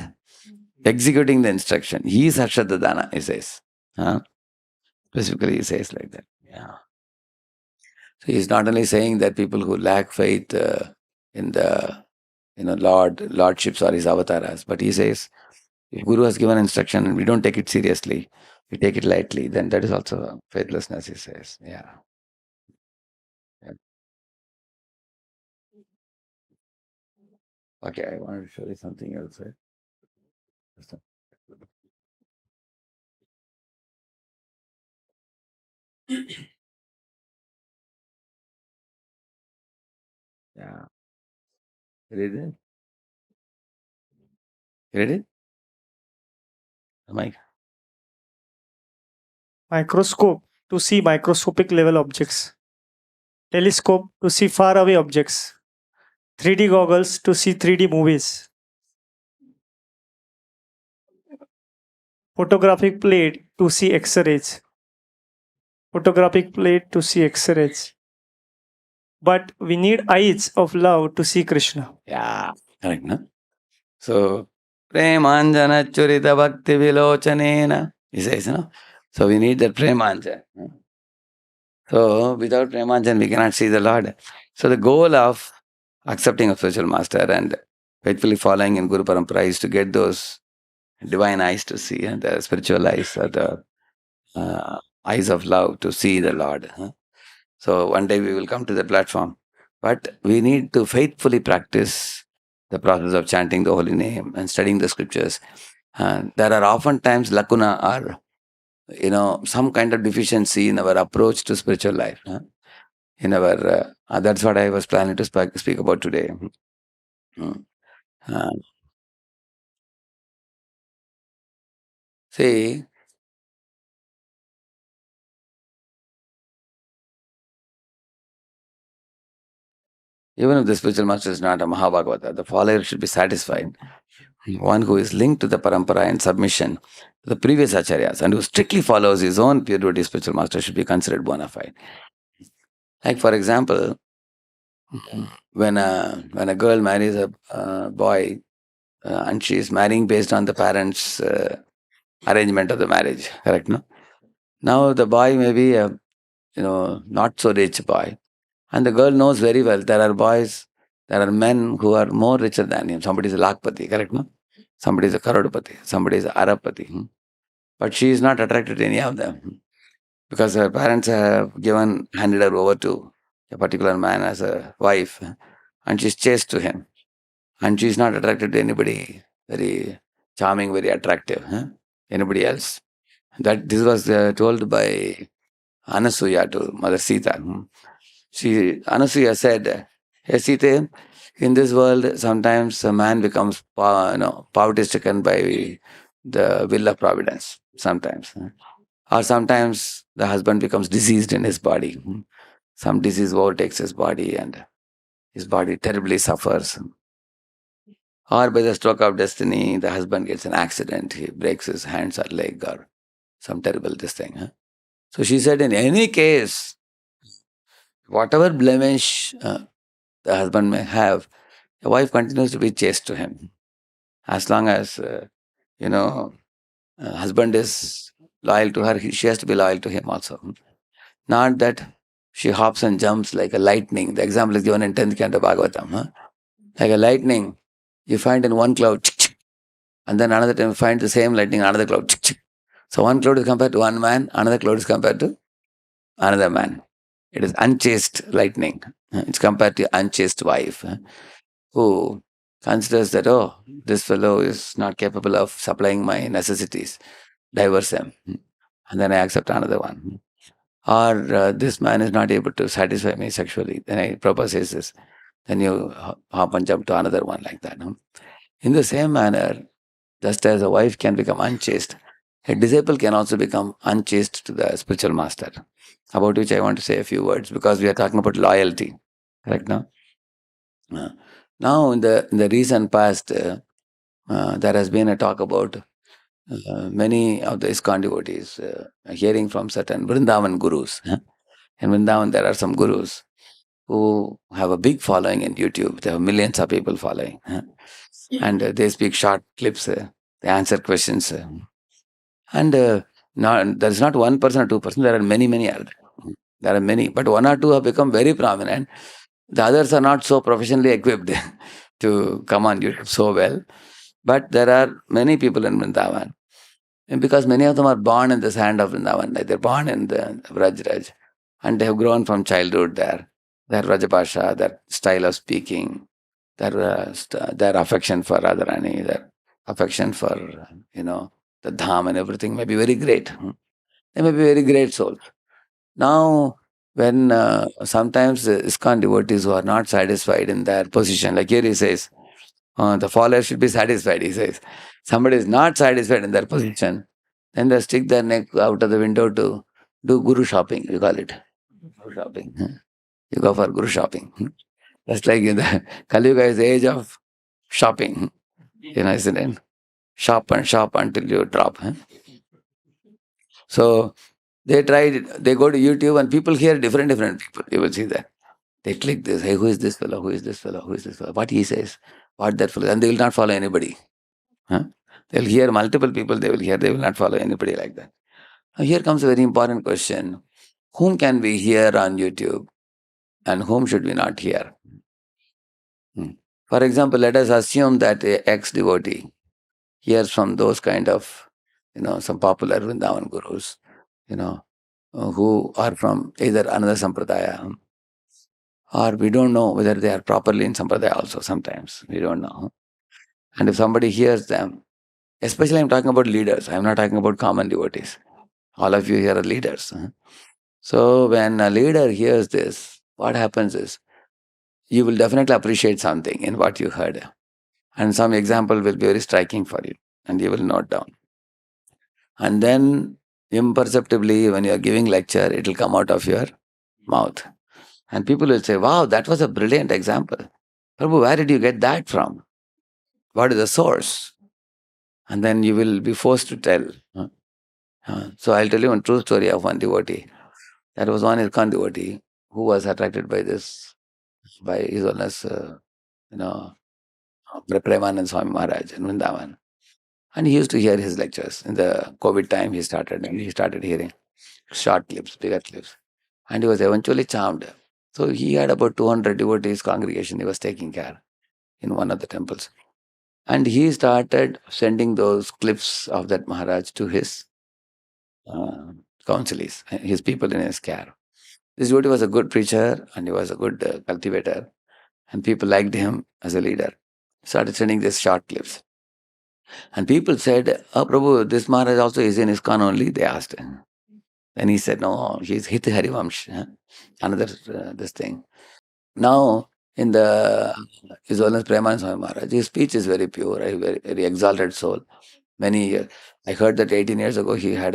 executing the instruction. He is Ashraddhadana, he says. Specifically, he says like that. Yeah. So he's not only saying that people who lack faith in the lordships or his avatars, but he says if Guru has given instruction and we don't take it seriously, we take it lightly, then that is also faithlessness, he says. Yeah. Okay, I want to show you something else. Yeah. Read it? Read it? Mike? Microscope to see microscopic level objects, telescope to see far away objects, 3D goggles to see 3D movies, photographic plate to see X-rays, photographic plate to see X-rays. But we need eyes of love to see Krishna. Yeah, correct, no? So, Premanjana Churita Bhakti Vilochanena, he says, no? So we need that Premanjana. So without Premanjana, we cannot see the Lord. So the goal of accepting a spiritual master and faithfully following in Guru Parampara is to get those divine eyes to see, and the spiritual eyes or the eyes of love to see the Lord. So one day we will come to the platform. But we need to faithfully practice the process of chanting the holy name and studying the scriptures. There are oftentimes lacuna or some kind of deficiency in our approach to spiritual life. In our that's what I was planning to speak about today. See, even if the spiritual master is not a Mahabhagavata, the follower should be satisfied. One who is linked to the parampara and submission to the previous acharyas and who strictly follows his own pure devotee spiritual master should be considered bona fide. Like for example, when a girl marries a boy and she is marrying based on the parents' arrangement of the marriage, correct? No. Now the boy may be a not so rich boy, and the girl knows very well there are men who are more richer than him. Somebody is a lakpati, correct? No. Somebody is a karodpati, somebody is a arapati. But she is not attracted to any of them because her parents have handed her over to a particular man as a wife, and she's chaste to him. And she's not attracted to anybody very charming, very attractive, anybody else. That this was told by Anasuya to Mother Sita. Anasuya said, "Hey Sita, in this world, sometimes a man becomes poverty-stricken by the will of providence. Sometimes, or sometimes the husband becomes diseased in his body. Some disease overtakes his body, and his body terribly suffers. Or by the stroke of destiny, the husband gets an accident. He breaks his hands or leg, or some terrible this thing. So she said, in any case, whatever blemish the husband may have, the wife continues to be chaste to him. As long as, husband is loyal to her, she has to be loyal to him also. Not that she hops and jumps like a lightning. The example is given in 10th canto Bhagavatam. Like a lightning, you find in one cloud, and then another time you find the same lightning in another cloud. So one cloud is compared to one man, another cloud is compared to another man. It is unchaste lightning. It's compared to unchaste wife who considers that, oh, this fellow is not capable of supplying my necessities. Divorce him. And then I accept another one. Or this man is not able to satisfy me sexually. Then I propose this. Then you hop and jump to another one like that. In the same manner, just as a wife can become unchaste, a disciple can also become unchaste to the spiritual master, about which I want to say a few words because we are talking about loyalty. Correct now? Now, in the recent past, there has been a talk about many of the ISKCON devotees hearing from certain Vrindavan gurus. In Vrindavan, there are some gurus who have a big following in YouTube. They have millions of people following. And they speak short clips. They answer questions. And there is not one person or two person. There are many, many others. There are many, but one or two have become very prominent. The others are not so professionally equipped to come on YouTube so well. But there are many people in Vrindavan. And because many of them are born in this hand of Vrindavan, like they're born in the Vraj, and they have grown from childhood there. Their Rajapasha, their style of speaking, their affection for Radharani, their affection for, the Dham and everything may be very great. They may be very great souls. Now, when sometimes ISKCON devotees who are not satisfied in their position, like here he says, the follower should be satisfied, he says. Somebody is not satisfied in their position, then they stick their neck out of the window to do guru shopping, you call it. Guru shopping. You go for guru shopping. Just like in the Kali Yuga is the age of shopping. Isn't it? Shop and shop until you drop. So they tried, they go to YouTube and people hear different people. You will see that. They click this, hey, who is this fellow? Who is this fellow? Who is this fellow? What he says, what that fellow, and they will not follow anybody. They'll hear multiple people, they will not follow anybody like that. Now here comes a very important question. Whom can we hear on YouTube and whom should we not hear? For example, let us assume that a ex-devotee hears from those kind of, some popular Vrindavan gurus, who are from either another sampradaya, or we don't know whether they are properly in sampradaya also sometimes. We don't know. And if somebody hears them, especially I'm talking about leaders, I'm not talking about common devotees. All of you here are leaders. So when a leader hears this, what happens is, you will definitely appreciate something in what you heard. And some example will be very striking for you, and you will note down. And then imperceptibly, when you are giving lecture, it will come out of your mouth. And people will say, wow, that was a brilliant example. Prabhu, where did you get that from? What is the source? And then you will be forced to tell. So I'll tell you one true story of one devotee. There was one ISKCON devotee who was attracted by this, by His Holiness, Premanand Swami Maharaj in Vrindavan. And he used to hear his lectures. In the COVID time, he started hearing short clips, bigger clips. And he was eventually charmed. So he had about 200 devotees congregation he was taking care in one of the temples. And he started sending those clips of that Maharaj to his counselees, his people in his care. This devotee was a good preacher and he was a good cultivator. And people liked him as a leader. Started sending these short clips. And people said, oh, Prabhu, this Maharaj also is in ISKCON only, they asked him. Then he said, no, he's Hit Harivamsh, another this thing. Now, in the His Holiness Premanand Swami Maharaj, his speech is very pure, a very, very exalted soul. Many years. I heard that 18 years ago he had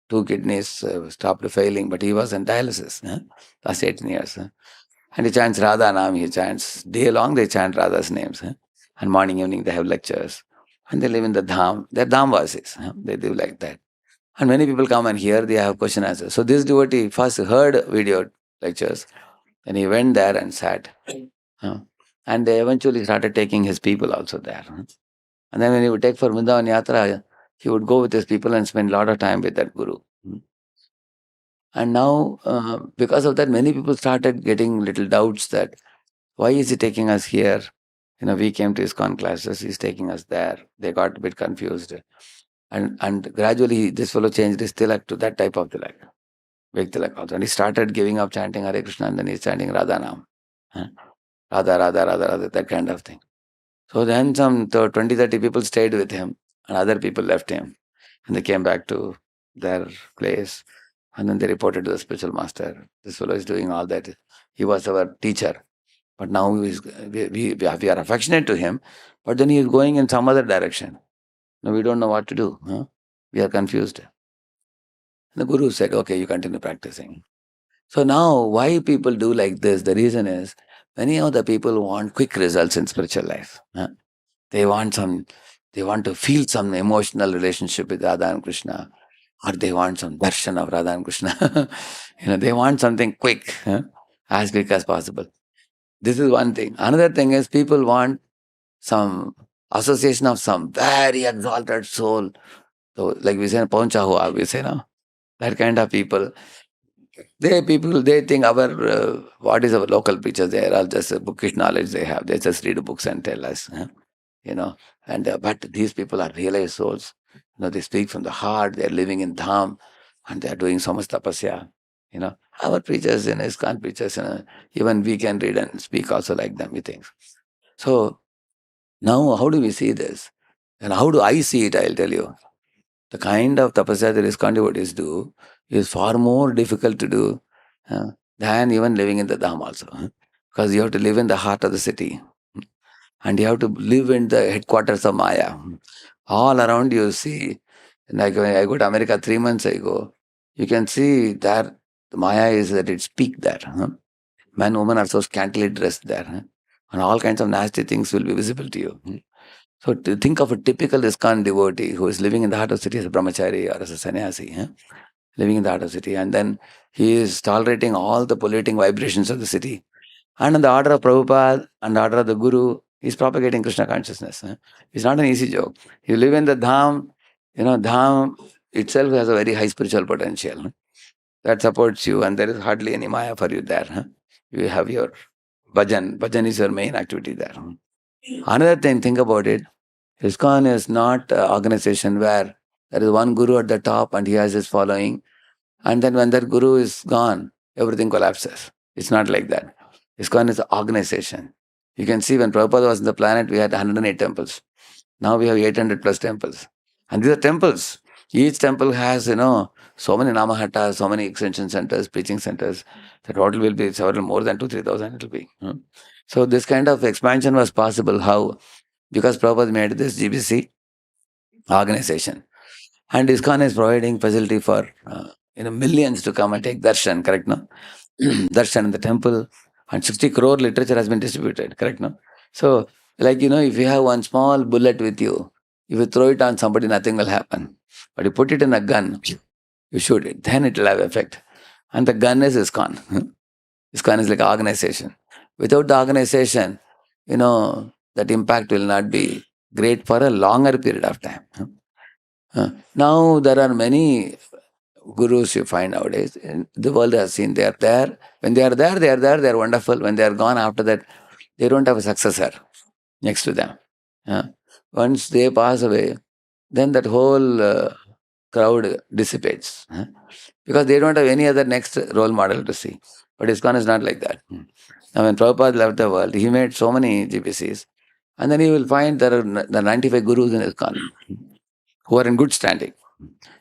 two kidneys stopped failing, but he was in dialysis last 18 years. And he chants Radha Nam, he chants, day long they chant Radha's names. And morning, evening they have lectures. And they live in the Dham. They're Dhamvasis. They live like that. And many people come and hear, they have question answers. So this devotee first heard video lectures. Then he went there and sat. And they eventually started taking his people also there. And then when he would take for Vrindavan Yatra, he would go with his people and spend a lot of time with that guru. And now, because of that, many people started getting little doubts that, why is he taking us here? We came to ISKCON classes, he's taking us there. They got a bit confused. And gradually, this fellow changed his tilak to that type of tilak. Big tilak also. And he started giving up chanting Hare Krishna, and then he's chanting Radha Nam. Radha, Radha, Radha, Radha, that kind of thing. So then some 20, 30 people stayed with him, and other people left him. And they came back to their place. And then they reported to the spiritual master. This fellow is doing all that. He was our teacher. But now we are affectionate to him, but then he is going in some other direction. Now we don't know what to do. We are confused. And the Guru said, okay, you continue practicing. So now why people do like this? The reason is, many of the people want quick results in spiritual life. They want to feel some emotional relationship with Radha and Krishna, or they want some darshan of Radha and Krishna. They want something quick, as quick as possible. This is one thing. Another thing is, people want some association of some very exalted soul. So, like we say, Pauncha hua, we say, no? That kind of people. They think our what is our local preachers? They are all just bookish knowledge they have. They just read books and tell us, you know. And but these people are realized souls. They speak from the heart. They are living in dham, and they are doing so much tapasya. Our preachers, ISKCON preachers, even we can read and speak also like them. We think. So now, how do we see this? And how do I see it? I'll tell you. The kind of tapasya that ISKCON devotees do is far more difficult to do than even living in the dham also. Because you have to live in the heart of the city. And you have to live in the headquarters of Maya. All around you see, like when I go to America 3 months ago, you can see there the Maya is at its peak there. Men, women are so scantily dressed there. And all kinds of nasty things will be visible to you. So to think of a typical ISKCON devotee who is living in the heart of the city as a brahmachari or as a sannyasi, living in the heart of the city, and then he is tolerating all the polluting vibrations of the city. And in the order of Prabhupada and the order of the Guru, he is propagating Krishna consciousness. It's not an easy job. You live in the dham, dham itself has a very high spiritual potential that supports you, and there is hardly any maya for you there. You have your bhajan. Bhajan is your main activity there. Another thing, think about it. ISKCON is not an organization where there is one guru at the top and he has his following, and then when that guru is gone, everything collapses. It's not like that. ISKCON is an organization. You can see when Prabhupada was on the planet, we had 108 temples. Now we have 800 plus temples. And these are temples. Each temple has, so many namahattas, so many extension centers, preaching centers. The total will be several more than 2,000-3,000 it will be. So this kind of expansion was possible. How? Because Prabhupada made this GBC organization. And ISKCON is providing facility for millions to come and take darshan, correct, no? Darshan in the temple. And 60 crore literature has been distributed, correct, no? So, if you have one small bullet with you, if you throw it on somebody, nothing will happen. But you put it in a gun, you shoot it, then it will have effect. And the gun is ISKCON. ISKCON is like an organization. Without the organization, that impact will not be great for a longer period of time. Now there are many gurus you find nowadays. The world has seen they are there. When they are there, they are wonderful. When they are gone after that, they don't have a successor next to them. Once they pass away, then that whole crowd dissipates. Because they don't have any other next role model to see. But ISKCON is not like that. Now when Prabhupada left the world, he made so many GPCs. And then you will find there are the 95 gurus in ISKCON who are in good standing.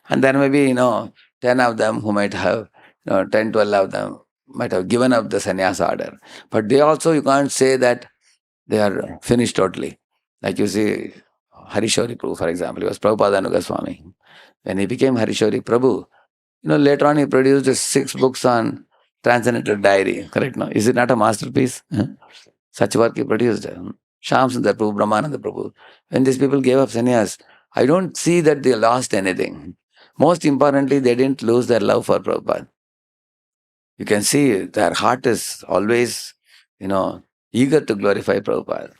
And there may be, 10 of them who might have, 10, 12 of them might have given up the sannyasa order. But they also, you can't say that they are finished totally. Like you see, Harishori Prabhu, for example, he was Prabhupada Anuga Swami. When he became Harishori Prabhu, later on he produced 6 books on Transcendental Diary, correct? No? Is it not a masterpiece? Such work he produced. Shyam Sundar Prabhu, Brahmananda Prabhu. When these people gave up sannyas, I don't see that they lost anything. Most importantly, they didn't lose their love for Prabhupada. You can see their heart is always, eager to glorify Prabhupada.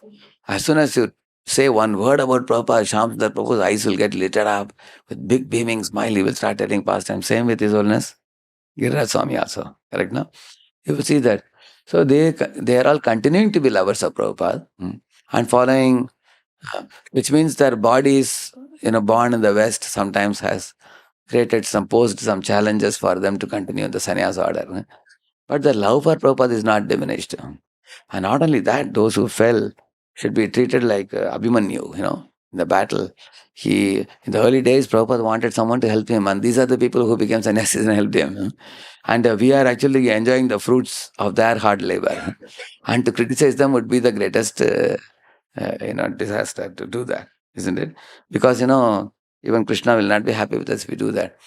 As soon as you say one word about Prabhupada, Shyam Sundar Prabhu's eyes will get lit up with big beaming smile. He will start telling pastime. Same with His Holiness Giriraj Swami also. Correct, no? You will see that. So they are all continuing to be lovers of Prabhupada and following, which means their bodies, born in the West, sometimes has posed some challenges for them to continue in the sannyasa order. But the love for Prabhupada is not diminished. And not only that, those who fell should be treated like Abhimanyu, in the battle. In the early days, Prabhupada wanted someone to help him, and these are the people who became sannyasis and helped him. And we are actually enjoying the fruits of their hard labor. And to criticize them would be the greatest, disaster to do that, isn't it? Because, even Krishna will not be happy with us if we do that.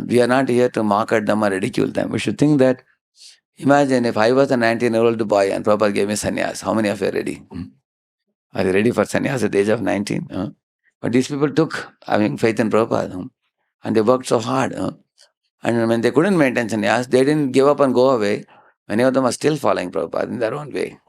We are not here to mock at them or ridicule them. We should think that, imagine if I was a 19-year-old boy and Prabhupada gave me sannyas, how many of you are ready? Are you ready for sannyas at the age of 19? But these people took having faith in Prabhupada and they worked so hard. And when they couldn't maintain sannyas, they didn't give up and go away. Many of them are still following Prabhupada in their own way.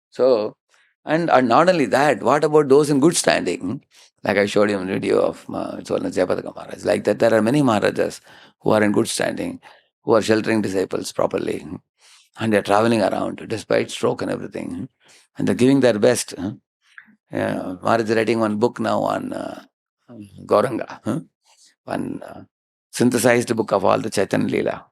So, And not only that, what about those in good standing? Like I showed you a video of Jayapataka Maharaj. Like that, there are many Maharajas who are in good standing, who are sheltering disciples properly, and they're traveling around despite stroke and everything, and they're giving their best. Maharaj is writing one book now on Gauranga, one synthesized book of all the Chaitanya Leela.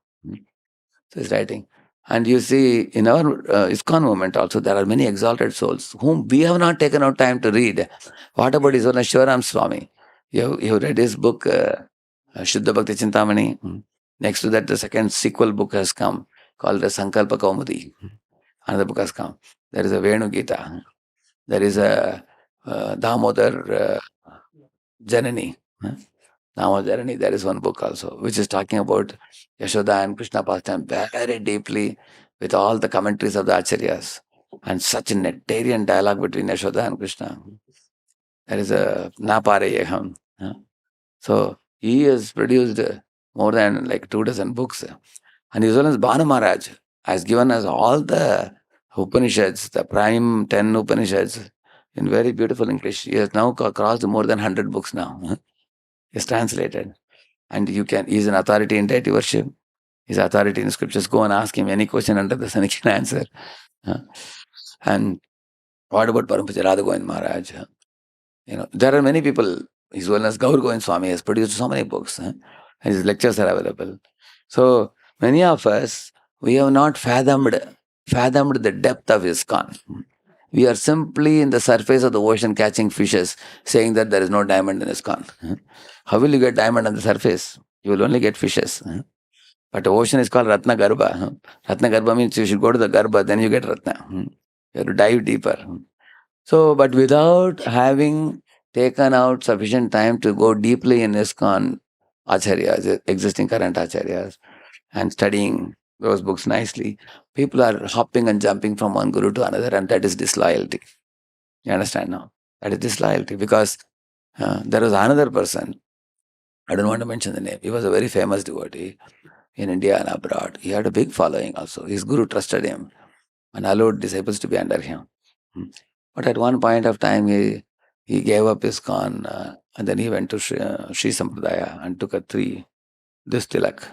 So he's writing. And you see, in our ISKCON movement also, there are many exalted souls whom we have not taken out time to read. What about His Holiness Shivaram Swami? You read his book, Shuddha Bhakti Chintamani. Next to that, the second sequel book has come called the Sankalpa Kaumudi. Another book has come. There is a Venu Gita. There is a Damodar Janani. Damodar Janani, there is one book also, which is talking about Yashoda and Krishna pastime very deeply with all the commentaries of the Acharyas and such a nectarian dialogue between Yashoda and Krishna. There is a Naparayaham. So he has produced more than like 2 dozen books. And His Holiness Bhanu Maharaj has given us all the Upanishads, the prime 10 Upanishads in very beautiful English. He has now crossed more than 100 books now. He's translated. And he's an authority in deity worship. He's authority in scriptures. Go and ask him any question under the sun, he can answer. And what about Parampaja Radha Govind Maharaj? There are many people. His Holiness Gaur Govind Swami has produced so many books. And his lectures are available. So many of us, we have not fathomed the depth of ISKCON. We are simply in the surface of the ocean catching fishes, saying that there is no diamond in ISKCON. How will you get diamond on the surface? You will only get fishes. But the ocean is called Ratna Garbha. Ratna Garbha means you should go to the Garbha, then you get Ratna. You have to dive deeper. So, but without having taken out sufficient time to go deeply in ISKCON Acharyas, existing current Acharyas, and studying those books nicely, people are hopping and jumping from one guru to another, and that is disloyalty. You understand now? That is disloyalty, because there was another person, I don't want to mention the name, he was a very famous devotee in India and abroad. He had a big following also. His guru trusted him and allowed disciples to be under him. But at one point of time, he gave up ISKCON and then he went to Sri Sampradaya and took this tilak.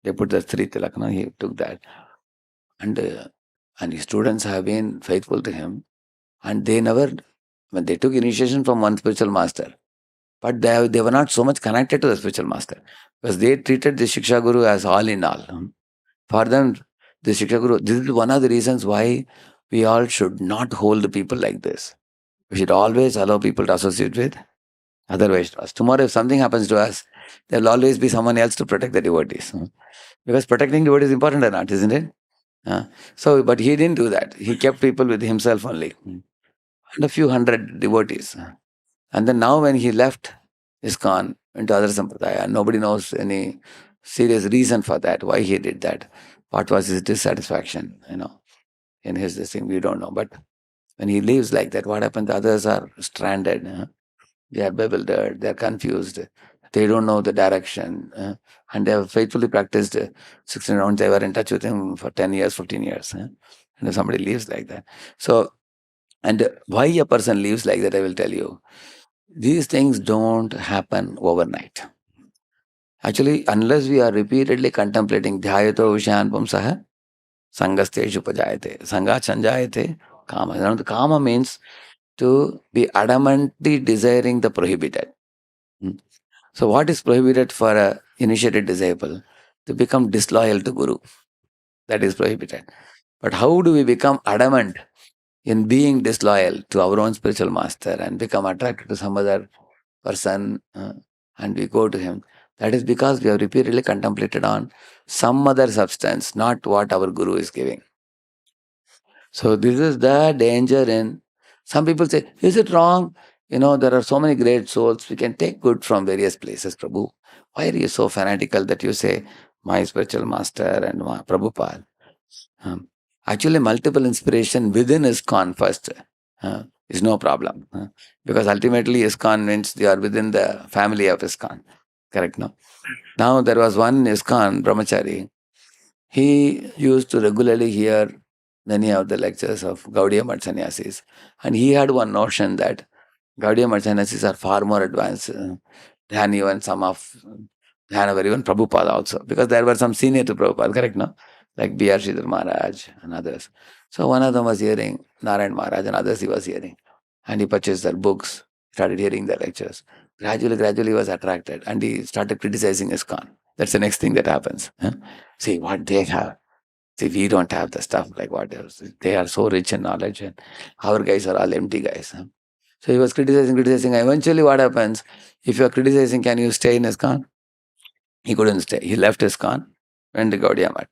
They put the 3 tilak, no? He took that. And his students have been faithful to him. And they took initiation from one spiritual master. But they were not so much connected to the spiritual master, because they treated the Shiksha Guru as all in all. For them, the Shiksha Guru, this is one of the reasons why we all should not hold the people like this. We should always allow people to associate with other Vaishnavas. Tomorrow, if something happens to us, there will always be someone else to protect the devotees. Because protecting devotees is important or not, isn't it? But he didn't do that. He kept people with himself only. And a few hundred devotees. And then now when he left ISKCON into other Sampradaya, nobody knows any serious reason for that, why he did that. What was his dissatisfaction, in his this thing, we don't know. But when he leaves like that, what happens? The others are stranded. They are bewildered, they are confused. They don't know the direction. And they have faithfully practiced 16 rounds. They were in touch with him for 10 years, 15 years. And if somebody leaves like that. So, and why a person leaves like that, I will tell you. These things don't happen overnight. Actually, unless we are repeatedly contemplating dhyayato vishayan pumsaha, sangasteshu pajayate, sanga chanjayate, kama. Now, the kama means to be adamantly desiring the prohibited. So what is prohibited for a initiated disciple? To become disloyal to Guru. That is prohibited. But how do we become adamant in being disloyal to our own spiritual master and become attracted to some other person and we go to him? That is because we have repeatedly contemplated on some other substance, not what our Guru is giving. So this is the danger in, some people say, is it wrong? There are so many great souls, we can take good from various places, Prabhu. Why are you so fanatical that you say, my spiritual master and my Prabhupada? Actually, multiple inspiration within ISKCON first is no problem. Because ultimately ISKCON means they are within the family of ISKCON. Correct, no? Now there was one ISKCON brahmachari. He used to regularly hear many of the lectures of Gaudiya Math Sannyasis. And he had one notion that Gaudiya Math Sannyasis are far more advanced than even some of or even Prabhupada also. Because there were some senior to Prabhupada, correct, no? Like B.R. Sridhar Maharaj and others. So one of them was hearing Narayan Maharaj and others he was hearing. And he purchased their books, started hearing their lectures. Gradually he was attracted and he started criticizing ISKCON. That's the next thing that happens. Huh? See what they have. See, we don't have the stuff like what else. They are so rich in knowledge and our guys are all empty guys. Huh? So he was criticizing. Eventually what happens? If you are criticizing, can you stay in ISKCON? He couldn't stay. He left ISKCON, went to Gaudiya Math.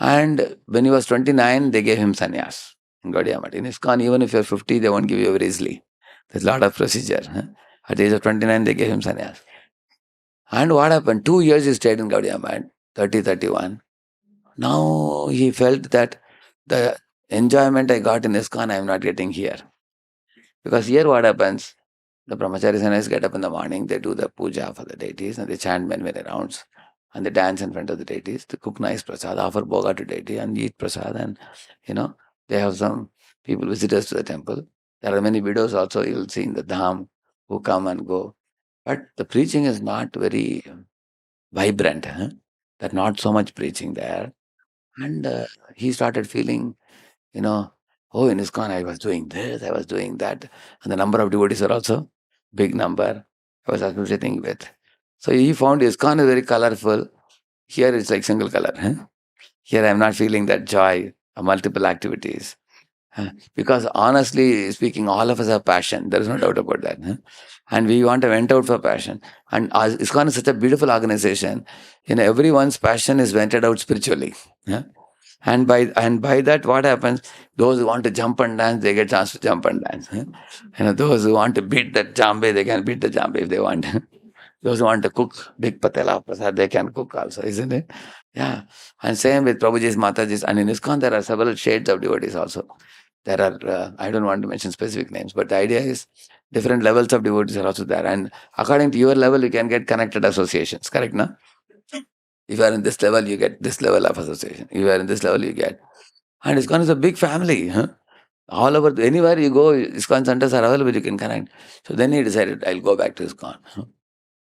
And when he was 29, they gave him sannyas in Gaudiya Math. In ISKCON, even if you're 50, they won't give you very easily. There's a lot of procedure. Huh? At the age of 29, they gave him sannyas. And what happened? 2 years he stayed in Gaudiya Math, 30, 31. Now he felt that the enjoyment I got in ISKCON, I am not getting here. Because here what happens? The brahmachari sannyas get up in the morning, they do the puja for the deities and they chant many rounds and they dance in front of the deities. They cook nice prasad, offer bhoga to deity and eat prasad, and they have some people visitors to the temple. There are many widows also you'll see in the dham who come and go. But the preaching is not very vibrant. Huh? There's not so much preaching there. And he started feeling, oh, in ISKCON I was doing this, I was doing that. And the number of devotees are also big number I was associating with. So he found ISKCON is very colorful. Here it's like single color. Huh? Here I'm not feeling that joy of multiple activities. Because honestly speaking, all of us have passion. There is no doubt about that. Huh? And we want to vent out for passion. And ISKCON is such a beautiful organization. Everyone's passion is vented out spiritually. Huh? And by that, what happens? Those who want to jump and dance, they get chance to jump and dance. Those who want to beat that jambe, they can beat the jambe if they want. Those who want to cook big patela prasad, they can cook also, isn't it? Yeah. And same with Prabhuji's, Mataji's. And in ISKCON, there are several shades of devotees also. There are, I don't want to mention specific names, but the idea is different levels of devotees are also there. And according to your level, you can get connected associations. Correct, no? If you are in this level, you get this level of association. If you are in this level, you get. And ISKCON is a big family. Huh? All over, anywhere you go, ISKCON centers are available, you can connect. So then he decided, I'll go back to ISKCON. Huh?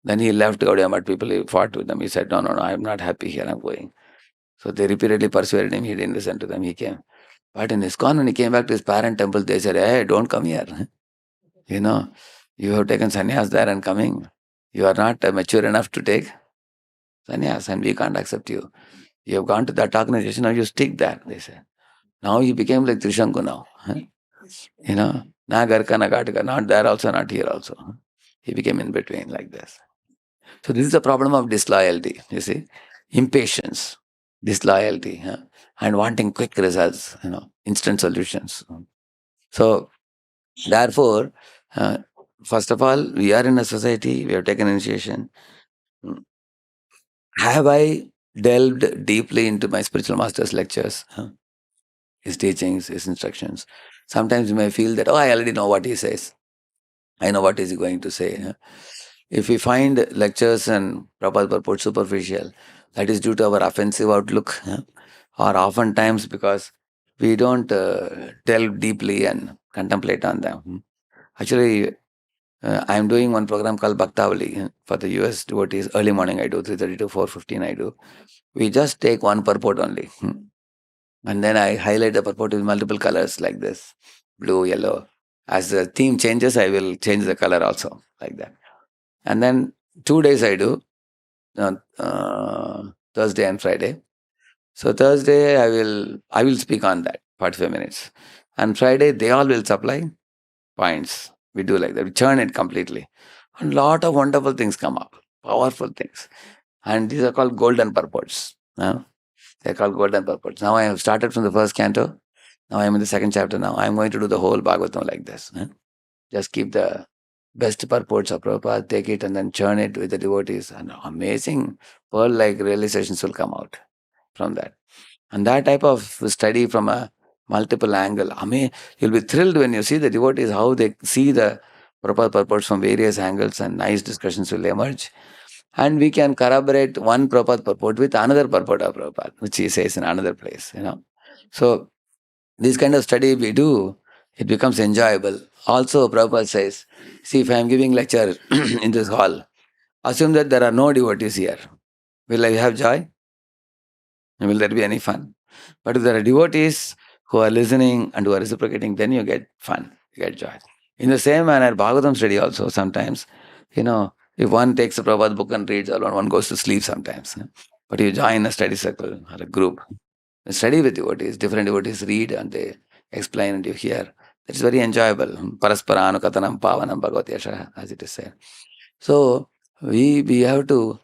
Then he left Gaudiya Math people, he fought with them. He said, no, I'm not happy here, I'm going. So they repeatedly persuaded him, he didn't listen to them, he came. But in ISKCON, when he came back to his parent temple, they said, hey, don't come here. You have taken sannyas there and coming. You are not mature enough to take sannyas and we can't accept you. You have gone to that organization, now you stick there, they said. Now he became like Trishanku now. Na Garka, na Gatka, not there also, not here also. He became in between like this. So this is the problem of disloyalty, you see. Impatience, disloyalty, and wanting quick results, instant solutions. So therefore, first of all, we are in a society, we have taken initiation. Have I delved deeply into my spiritual master's lectures, his teachings, his instructions? Sometimes you may feel that, I already know what he says. I know what is he going to say. If we find lectures and Prabhupada purport superficial, that is due to our offensive outlook, or oftentimes because we don't delve deeply and contemplate on them. Actually, I am doing one program called Bhaktavali for the US devotees. Early morning I do, 3:30 to 4:15 I do. We just take one purport only. And then I highlight the purport with multiple colors like this, blue, yellow. As the theme changes, I will change the color also, like that. And then 2 days I do, Thursday and Friday. So Thursday I will speak on that, 45 minutes. And Friday they all will supply points. We do like that. We churn it completely. And lot of wonderful things come up, powerful things. And these are called golden purports. They're called golden purports. Now I have started from the first canto. Now I am in the second chapter now. I am going to do the whole Bhagavatam like this. Just keep the best purports of Prabhupada, take it and then churn it with the devotees. And amazing pearl-like realizations will come out from that. And that type of study from a multiple angle, you'll be thrilled when you see the devotees, how they see the Prabhupada purports from various angles, and nice discussions will emerge. And we can corroborate one Prabhupada purport with another purport of Prabhupada, which he says in another place, So this kind of study we do, it becomes enjoyable. Also, Prabhupada says, see, if I am giving lecture in this hall, assume that there are no devotees here. Will I have joy? Will there be any fun? But if there are devotees who are listening and who are reciprocating, then you get fun, you get joy. In the same manner, Bhagavatam study also sometimes, if one takes a Prabhupada book and reads alone, one goes to sleep sometimes. But you join a study circle or a group, study with devotees, different devotees read and they explain and you hear. It's very enjoyable. Parasparanu katanam pavanam bhagavati yasha, as it is said. So we have to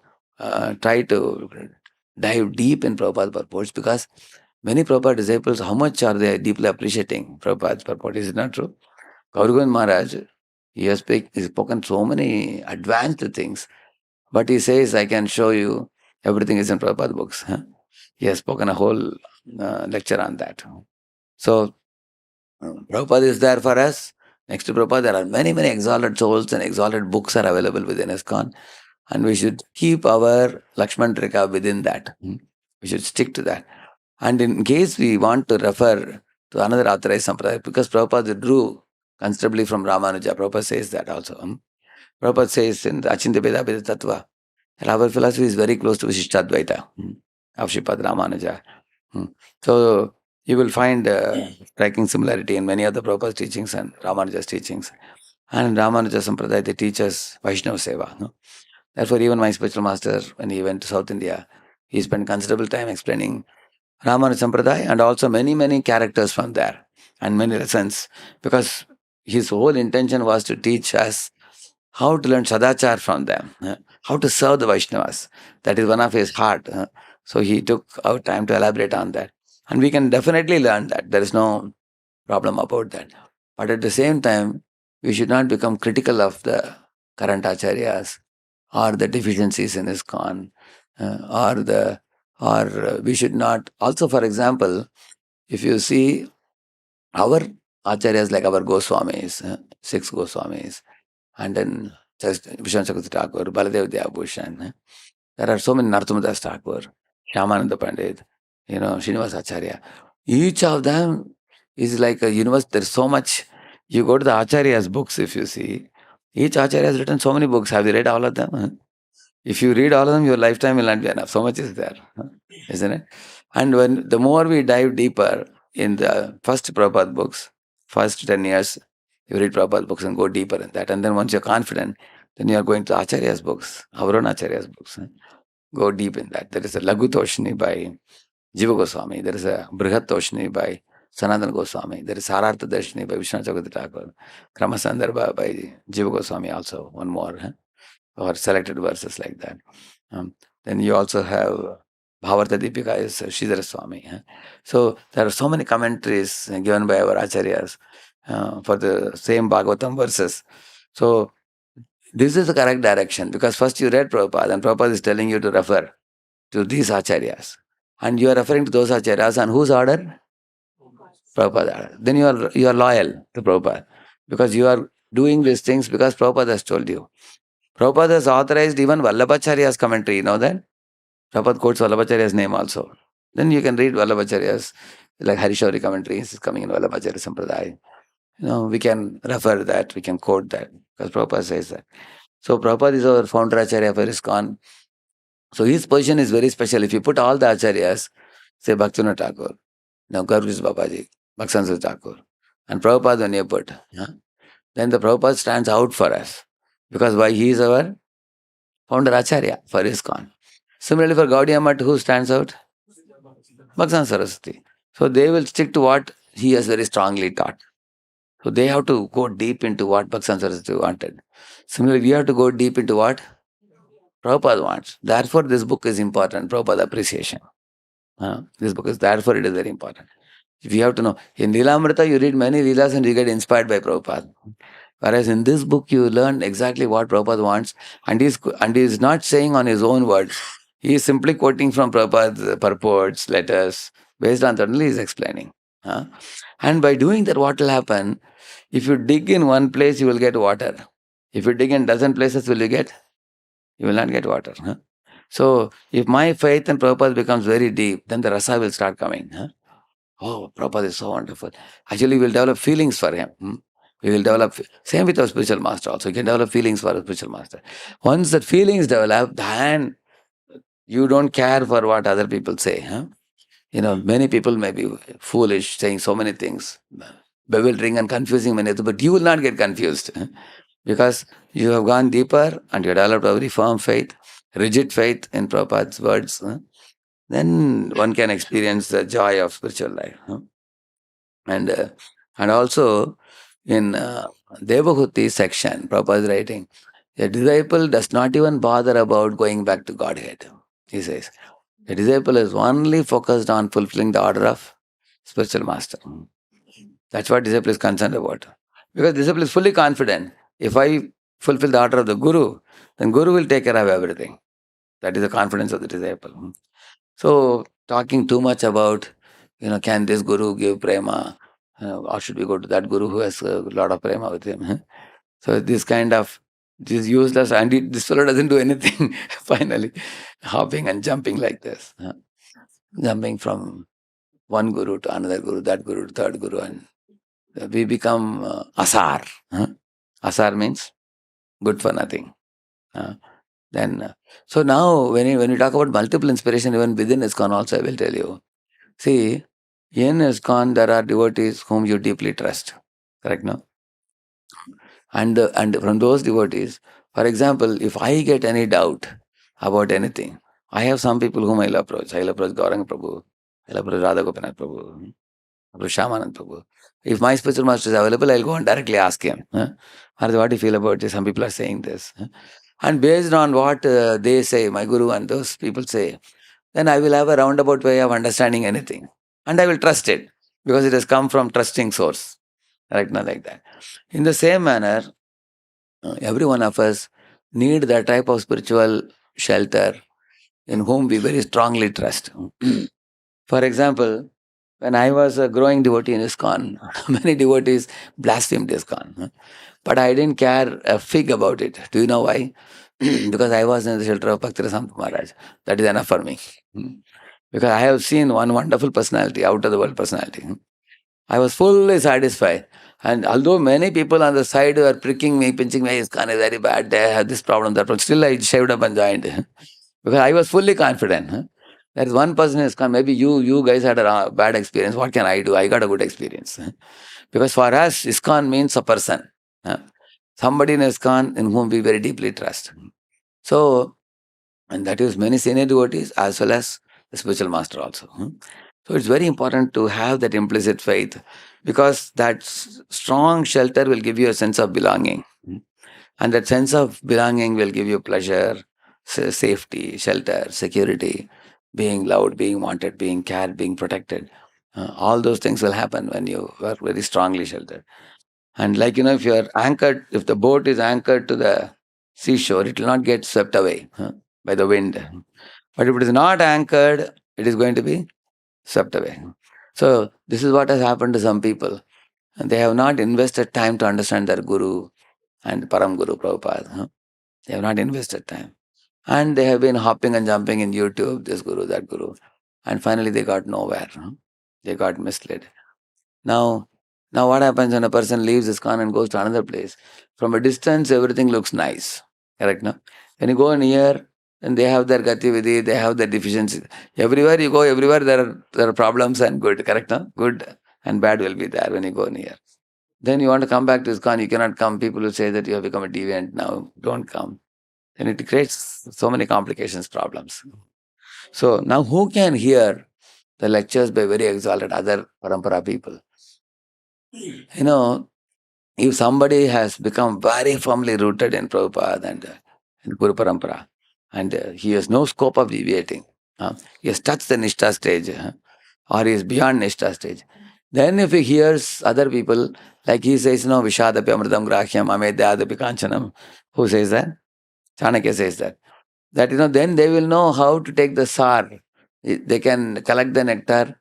try to dive deep in Prabhupada's purports, because many Prabhupada disciples, how much are they deeply appreciating Prabhupada's purport? Is it not true? Gauragovind Maharaj, he's spoken so many advanced things, but he says, I can show you everything is in Prabhupada books. He has spoken a whole lecture on that. So, Prabhupada is there for us. Next to Prabhupada, there are many, many exalted souls and exalted books are available within ISKCON. And we should keep our Lakshman Rekha within that. We should stick to that. And in case we want to refer to another authorized sampradaya, because Prabhupada drew considerably from Ramanuja, Prabhupada says that also. Prabhupada says in the Achintya Bheda Bheda Tattva, that our philosophy is very close to Vishishtadvaita of Sripad Ramanuja. So you will find striking similarity in many of the Prabhupada's teachings and Ramanuja's teachings. And in Ramanuja Sampradaya, they teach us Vaishnava Seva. Therefore, even my spiritual master, when he went to South India, he spent considerable time explaining Ramanuja Sampradaya and also many, many characters from there and many lessons, because his whole intention was to teach us how to learn Sadachar from them, how to serve the Vaishnavas. That is one of his heart. So he took our time to elaborate on that. And we can definitely learn that. There is no problem about that. But at the same time, we should not become critical of the current acharyas or the deficiencies in ISKCON, or we should not. Also, for example, if you see our acharyas like our Goswamis, 6 Goswamis, and then just Vishwan Chakravarti Thakur, Baladev Dayabhushan, there are so many, Narottam Thakur, Shyamananda Pandit, Srinivas Acharya. Each of them is like a universe. There's so much. You go to the Acharya's books, if you see, each Acharya has written so many books. Have you read all of them? If you read all of them, your lifetime will not be enough. So much is there, isn't it? And when the more we dive deeper in the first Prabhupada books, first 10 years, you read Prabhupada books and go deeper in that. And then once you're confident, then you are going to Acharya's books, our own Acharya's books. Go deep in that. There is a Laghu Toshni by Jiva Goswami. There is a Brihat Toshni by Sanatana Goswami. There is Sarartha Darshini by Vishwanath Chakravarti Thakur. Krama Sandarbha by Jiva Goswami also, one more. Or selected verses like that. Then you also have Bhavarta Deepika is Sridhara Swami. So there are so many commentaries given by our acharyas for the same Bhagavatam verses. So this is the correct direction, because first you read Prabhupada and Prabhupada is telling you to refer to these acharyas. And you are referring to those acharyas on whose order? Prabhupada order. Then you are loyal to Prabhupada, because you are doing these things because Prabhupada has told you. Prabhupada has authorized even Vallabhacharya's commentary, you know that? Prabhupada quotes Vallabhacharya's name also. Then you can read Vallabhacharya's, like Harishauri commentaries is coming in Vallabhacharya Sampradaya. We can refer that, we can quote that, because Prabhupada says that. So Prabhupada is our founder Acharya for ISKCON. So his position is very special. If you put all the Acharyas, say Bhaktivinoda Thakur, now Gaurkis Babaji, Bhaktivinoda Thakur, and Prabhupada when you put, then the Prabhupada stands out for us. Because why? He is our founder Acharya for ISKCON. Similarly for Gaudiya Math, who stands out? Bhaktivinoda Saraswati. So they will stick to what he has very strongly taught. So they have to go deep into what Bhaktivinoda Saraswati wanted. Similarly, we have to go deep into what Prabhupada wants. Therefore, this book is important, Prabhupada appreciation. This book is, therefore it is very important. If you have to know, in Leelamrita you read many Leelas and you get inspired by Prabhupada. Whereas in this book you learn exactly what Prabhupada wants, and he is not saying on his own words. He is simply quoting from Prabhupada's purports, letters, based on that only he is explaining. And by doing that, what will happen? If you dig in one place, you will get water. If you dig in dozen places, will you get? You will not get water. So if my faith in Prabhupada becomes very deep, then the rasa will start coming. Oh, Prabhupada is so wonderful. Actually, we'll develop feelings for him. We will develop, same with our spiritual master also. You can develop feelings for a spiritual master. Once that feelings develop, then you don't care for what other people say. Many people may be foolish, saying so many things, bewildering and confusing many things, but you will not get confused because you have gone deeper and you have developed a very firm faith, rigid faith in Prabhupada's words. Then one can experience the joy of spiritual life. And also in Devahuti section, Prabhupada is writing, a disciple does not even bother about going back to Godhead. He says, a disciple is only focused on fulfilling the order of spiritual master. That's what disciple is concerned about. Because disciple is fully confident. If I fulfill the order of the Guru, then Guru will take care of everything. That is the confidence of the disciple. So, talking too much about, can this Guru give prema? Or should we go to that Guru who has a lot of prema with him? So, this is useless, and this fellow doesn't do anything finally, hopping and jumping like this. Jumping from one Guru to another Guru, that Guru to third Guru, and we become asar. Asar means good for nothing. So now when you talk about multiple inspiration, even within ISKCON also, I will tell you. See, in ISKCON there are devotees whom you deeply trust. Correct, no? And from those devotees, for example, if I get any doubt about anything, I have some people whom I'll approach. I'll approach Gauranga Prabhu, I'll approach Radha Gopinath Prabhu, approach Shyamanand Prabhu. If my spiritual master is available, I'll go and directly ask him. What do you feel about this? Some people are saying this. And based on what they say, my Guru and those people say, then I will have a roundabout way of understanding anything. And I will trust it because it has come from trusting source. Right now, like that. In the same manner, every one of us need that type of spiritual shelter in whom we very strongly trust. For example, when I was a growing devotee in ISKCON, many devotees blasphemed ISKCON. But I didn't care a fig about it. Do you know why? Because I was in the shelter of Bhakti-Rasamrita Maharaj. That is enough for me. Because I have seen one wonderful personality, out of the world personality. I was fully satisfied. And although many people on the side were pricking me, pinching me, ISKCON is very bad, they have this problem, that problem, still I shaved up and joined. Because I was fully confident. There is one person in ISKCON, maybe you guys had a bad experience. What can I do? I got a good experience. Because for us, ISKCON means a person. Somebody in ISKCON in whom we very deeply trust. So, and that is many senior devotees as well as the spiritual master also. So it's very important to have that implicit faith because that strong shelter will give you a sense of belonging. And that sense of belonging will give you pleasure, safety, shelter, security, being loved, being wanted, being cared, being protected. All those things will happen when you are very strongly sheltered. And if you are anchored, if the boat is anchored to the seashore, it will not get swept away by the wind. But if it is not anchored, it is going to be swept away. So this is what has happened to some people. And they have not invested time to understand their Guru and Param Guru Prabhupada. They have not invested time. And they have been hopping and jumping in YouTube, this Guru, that Guru. And finally they got nowhere. They got misled. Now what happens when a person leaves ISKCON and goes to another place? From a distance, everything looks nice. Correct, no? When you go near, and they have their gatividhi, they have their deficiencies. Everywhere you go, everywhere there are problems and good. Correct, no? Good and bad will be there when you go near. Then you want to come back to ISKCON, you cannot come. People will say that you have become a deviant now. Don't come. Then it creates so many complications, problems. So now who can hear the lectures by very exalted other parampara people? If somebody has become very firmly rooted in Prabhupada and Guru Parampara, and he has no scope of deviating, he has touched the Nishtha stage, or he is beyond Nishtha stage, then if he hears other people, like he says, Vishadapi Amritam Grahyam Amedyadapi Kanchanam, who says that? Chanakya says that. That, then they will know how to take the sar. They can collect the nectar.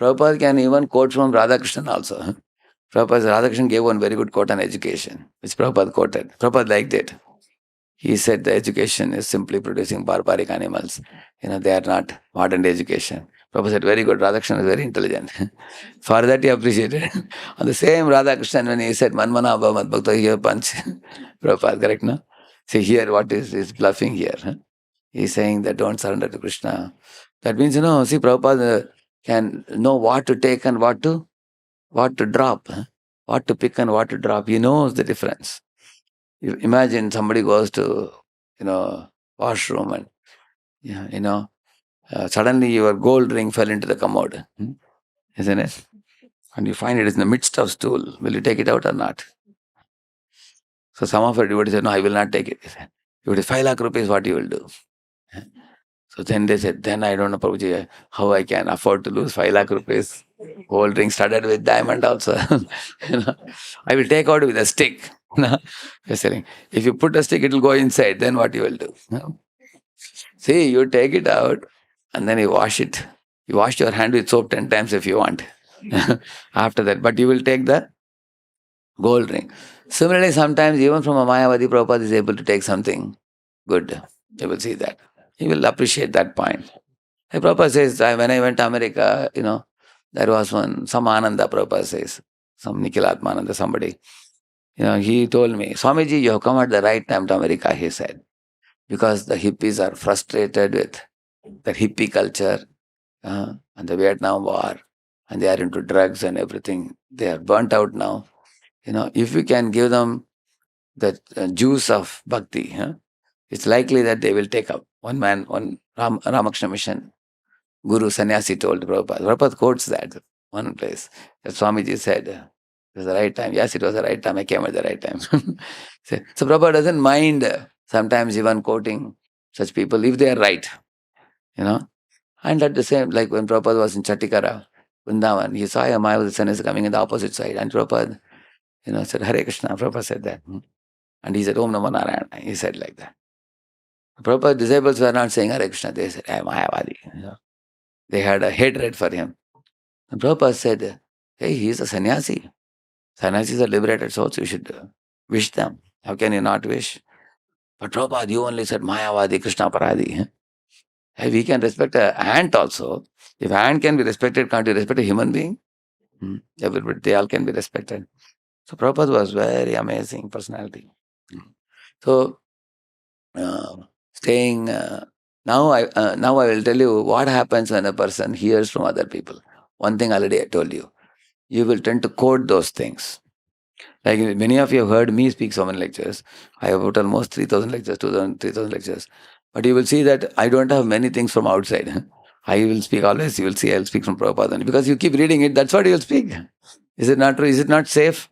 Prabhupada can even quote from Radhakrishnan also. Prabhupada Radhakrishnan gave one very good quote on education, which Prabhupada quoted. Prabhupada liked it. He said the education is simply producing barbaric animals. They are not modern education. Prabhupada said, very good, Radhakrishna is very intelligent. For that he appreciated. On the same Radhakrishna, when he said, Manmana Bhavat Bhakta, here punch. Prabhupada, correct, no? See here what is bluffing here. Huh? He's saying that don't surrender to Krishna. That means, see, Prabhupada can know what to take and what to drop. Huh? What to pick and what to drop. He knows the difference. You imagine somebody goes to, washroom and, suddenly your gold ring fell into the commode. Isn't it? And you find it is in the midst of stool. Will you take it out or not? So some of our devotees said, no, I will not take it. If it is 5 lakh rupees, what you will do? So then they said, then I don't know, Prabhuji, how I can afford to lose 5 lakh rupees. Gold ring studded with diamond also. I will take out with a stick. You're saying, if you put a stick, it will go inside. Then what you will do? See, you take it out and then you wash it. You wash your hand with soap 10 times if you want. After that. But you will take the gold ring. Similarly, sometimes even from a Mayavadi, Prabhupada is able to take something good. You will see that. He will appreciate that point. Hey, Prabhupada says, when I went to America, there was some Ananda, Prabhupada says, some Nikhilatmananda, somebody. He told me, Swamiji, you have come at the right time to America, he said. Because the hippies are frustrated with the hippie culture and the Vietnam War, and they are into drugs and everything. They are burnt out now. If we can give them the juice of bhakti, it's likely that they will take up. One Ramakrishna Mission Guru Sannyasi told Prabhupada. Prabhupada quotes that one place. That Swamiji said, it was the right time. Yes, it was the right time. I came at the right time. So Prabhupada doesn't mind sometimes even quoting such people if they are right. And at the same, like when Prabhupada was in Chattikara, Vrindavan, he saw a Mayavadi sannyasi coming in the opposite side. And Prabhupada, said, Hare Krishna. Prabhupada said that. And he said, Om Namo Narayana. He said like that. Prabhupada's disciples were not saying Hare Krishna. They said, I am Mayavadi. They had a hatred for him. And Prabhupada said, hey, he is a sannyasi. Sannyasis are liberated souls. You should wish them. How can you not wish? But Prabhupada, you only said Mayavadi, Krishna Paradi. Hey, we can respect an ant also. If an ant can be respected, can't you respect a human being? Everybody, they all can be respected. So Prabhupada was very amazing personality. So, staying... Now I will tell you what happens when a person hears from other people. One thing already I told you. You will tend to quote those things. Like many of you have heard me speak so many lectures. I have put almost 3,000 lectures, 2,000, 3,000 lectures. But you will see that I don't have many things from outside. I will speak always, you will see I will speak from Prabhupada only. Because you keep reading it, that's what you will speak. Is it not true? Is it not safe?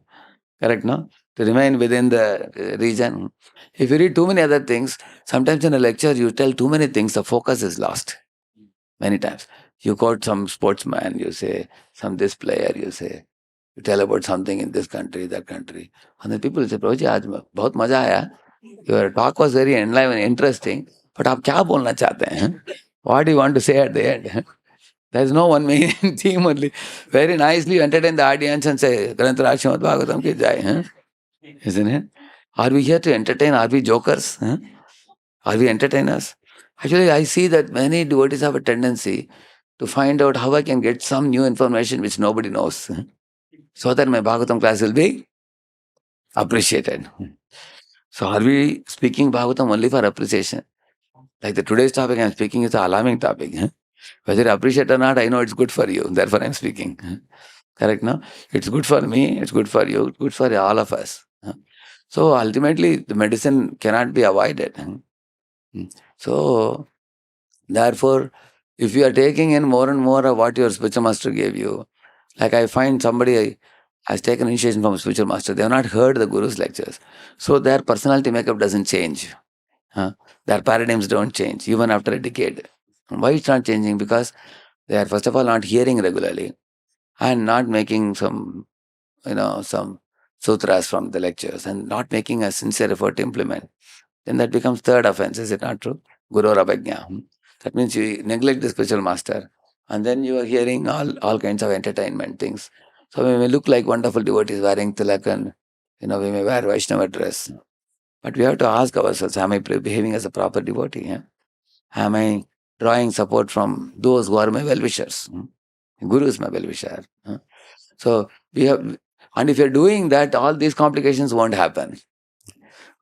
Correct, no? To remain within the region. If you read too many other things, sometimes in a lecture you tell too many things, the focus is lost. Many times. You quote some sportsman, you say, some this player, you say, you tell about something in this country, that country. And then people say, Prabhuji, aaj bahut maza aaya. Your talk was very enlivening, interesting. But aap kya bolna chahte hain? What do you want to say at the end? There is no one main theme only. Very nicely you entertain the audience and say, Granthara Srimad Bhagavatam ki jai. Isn't it? Are we here to entertain? Are we jokers? Are we entertainers? Actually, I see that many devotees have a tendency to find out how I can get some new information which nobody knows. So that my Bhagavatam class will be appreciated. So are we speaking Bhagavatam only for appreciation? Like the today's topic I am speaking is an alarming topic. Whether you appreciate or not, I know it's good for you. Therefore I am speaking. Correct, no? It's good for me, it's good for you, it's good for all of us. So ultimately, the medicine cannot be avoided. So, therefore, if you are taking in more and more of what your spiritual master gave you, like I find somebody has taken initiation from a spiritual master, they have not heard the Guru's lectures. So their personality makeup doesn't change. Their paradigms don't change, even after a decade. Why it's not changing? Because they are, first of all, not hearing regularly and not making some sutras from the lectures and not making a sincere effort to implement. Then that becomes third offense, is it not true? Guru Rabhajna. That means you neglect the spiritual master and then you are hearing all kinds of entertainment things. So we may look like wonderful devotees wearing tilak and we may wear Vaishnava dress. But we have to ask ourselves, am I behaving as a proper devotee? Am I drawing support from those who are my well-wishers. Guru is my well-wisher. So we have, and if you're doing that, all these complications won't happen.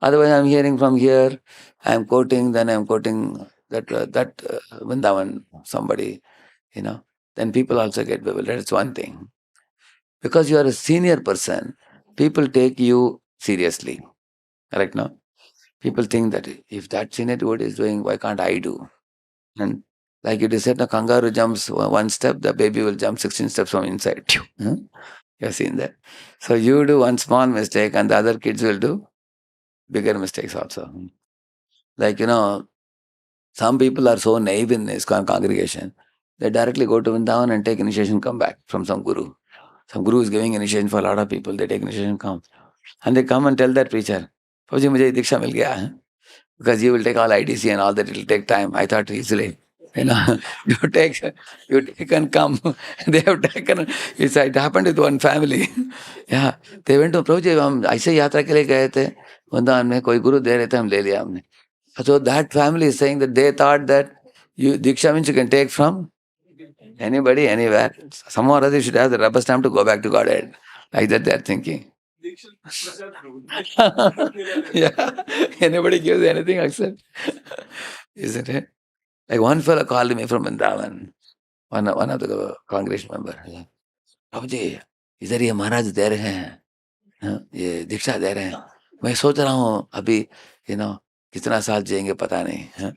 Otherwise, I'm hearing from here, I'm quoting, then I'm quoting that Vrindavan, somebody, then people also get bewildered. That's one thing. Because you are a senior person, people take you seriously. Correct, no? People think that if that senior devotee is doing, why can't I do? And like it is said, the kangaroo jumps one step, the baby will jump 16 steps from inside. You have seen that. So you do one small mistake and the other kids will do bigger mistakes also. Like, some people are so naive in this congregation, they directly go to Vrindavan and take initiation, come back from some guru. Some guru is giving initiation for a lot of people, they take initiation, come. And they come and tell that preacher, Prabhuji, mujhe diksha mil gaya hai. Because you will take all IDC and all that, it will take time. I thought easily. You take and come. They have taken. It happened with one family. Yeah, they went to Prabhuji, हम ऐसे यात्रा के लिए गए थे वृंदावन में कोई गुरु दे रहे थे हम ले लिया हमने. So that family is saying that they thought that Diksha means you can take from anybody, anywhere. Somehow or other you should have the rubber stamp to go back to Godhead. Like that they are thinking. Yeah, anybody gives anything accept. Isn't it? Like one fellow called me from Vrindavan, one of the congregation member. Prabhuji, इधर ये महाराज दे रहे हैं, ये दीक्षा दे रहे हैं. मैं सोच रहा हूँ अभी, कितना साल जिएंगे पता नहीं.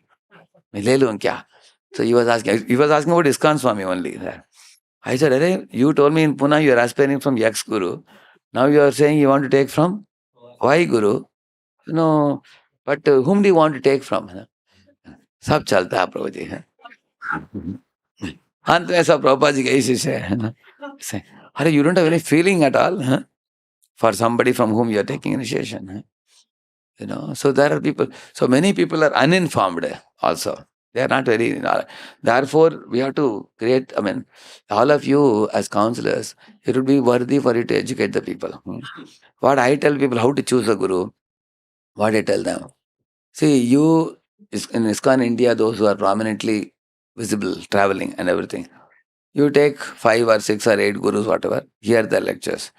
मैं ले लूँ क्या? So he was asking about ISKCON Swami only. I said, Arey, you told me in Pune you are aspiring from X Guru. Now you are saying you want to take from Y Guru. No, but whom do you want to take from? सब चलता है प्रभु जी. अंत में सब प्रभुपाद जी के इसी से. अरे, you don't have any feeling at all for somebody from whom you are taking initiation. So there are people. So many people are uninformed also. They are not very. Therefore, we have to create. All of you as counselors, it would be worthy for you to educate the people. What I tell people how to choose a guru, what I tell them. See, you in ISKCON India, those who are prominently visible, traveling and everything, you take 5 or 6 or 8 gurus, whatever, hear their lectures,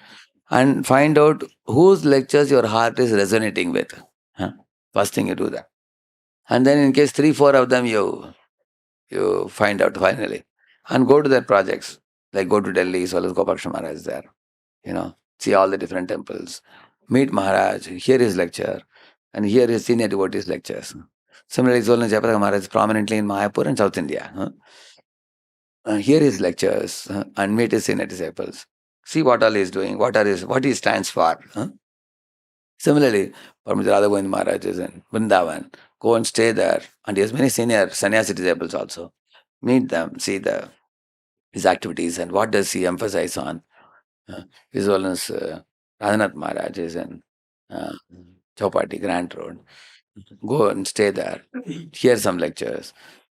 and find out whose lectures your heart is resonating with. First thing you do that. And then in case 3-4 of them you find out finally. And go to their projects. Like go to Delhi, so let's go Gopal Maharaj is there. See all the different temples. Meet Maharaj, hear his lecture, and hear his senior devotees' lectures. Similarly, Zolna Jayapataka Maharaj is prominently in Mayapur and South India. Hear his lectures and meet his senior disciples. See what all he is doing, what he stands for. Similarly, Paramahansa Radha Govind Maharaj is in Vrindavan. Go and stay there. And he has many senior sannyasi disciples also. Meet them, see his activities and what does he emphasize on. His Holiness Radhanath Maharaj is in Chowpatty, Grant Road. Go and stay there. Hear some lectures.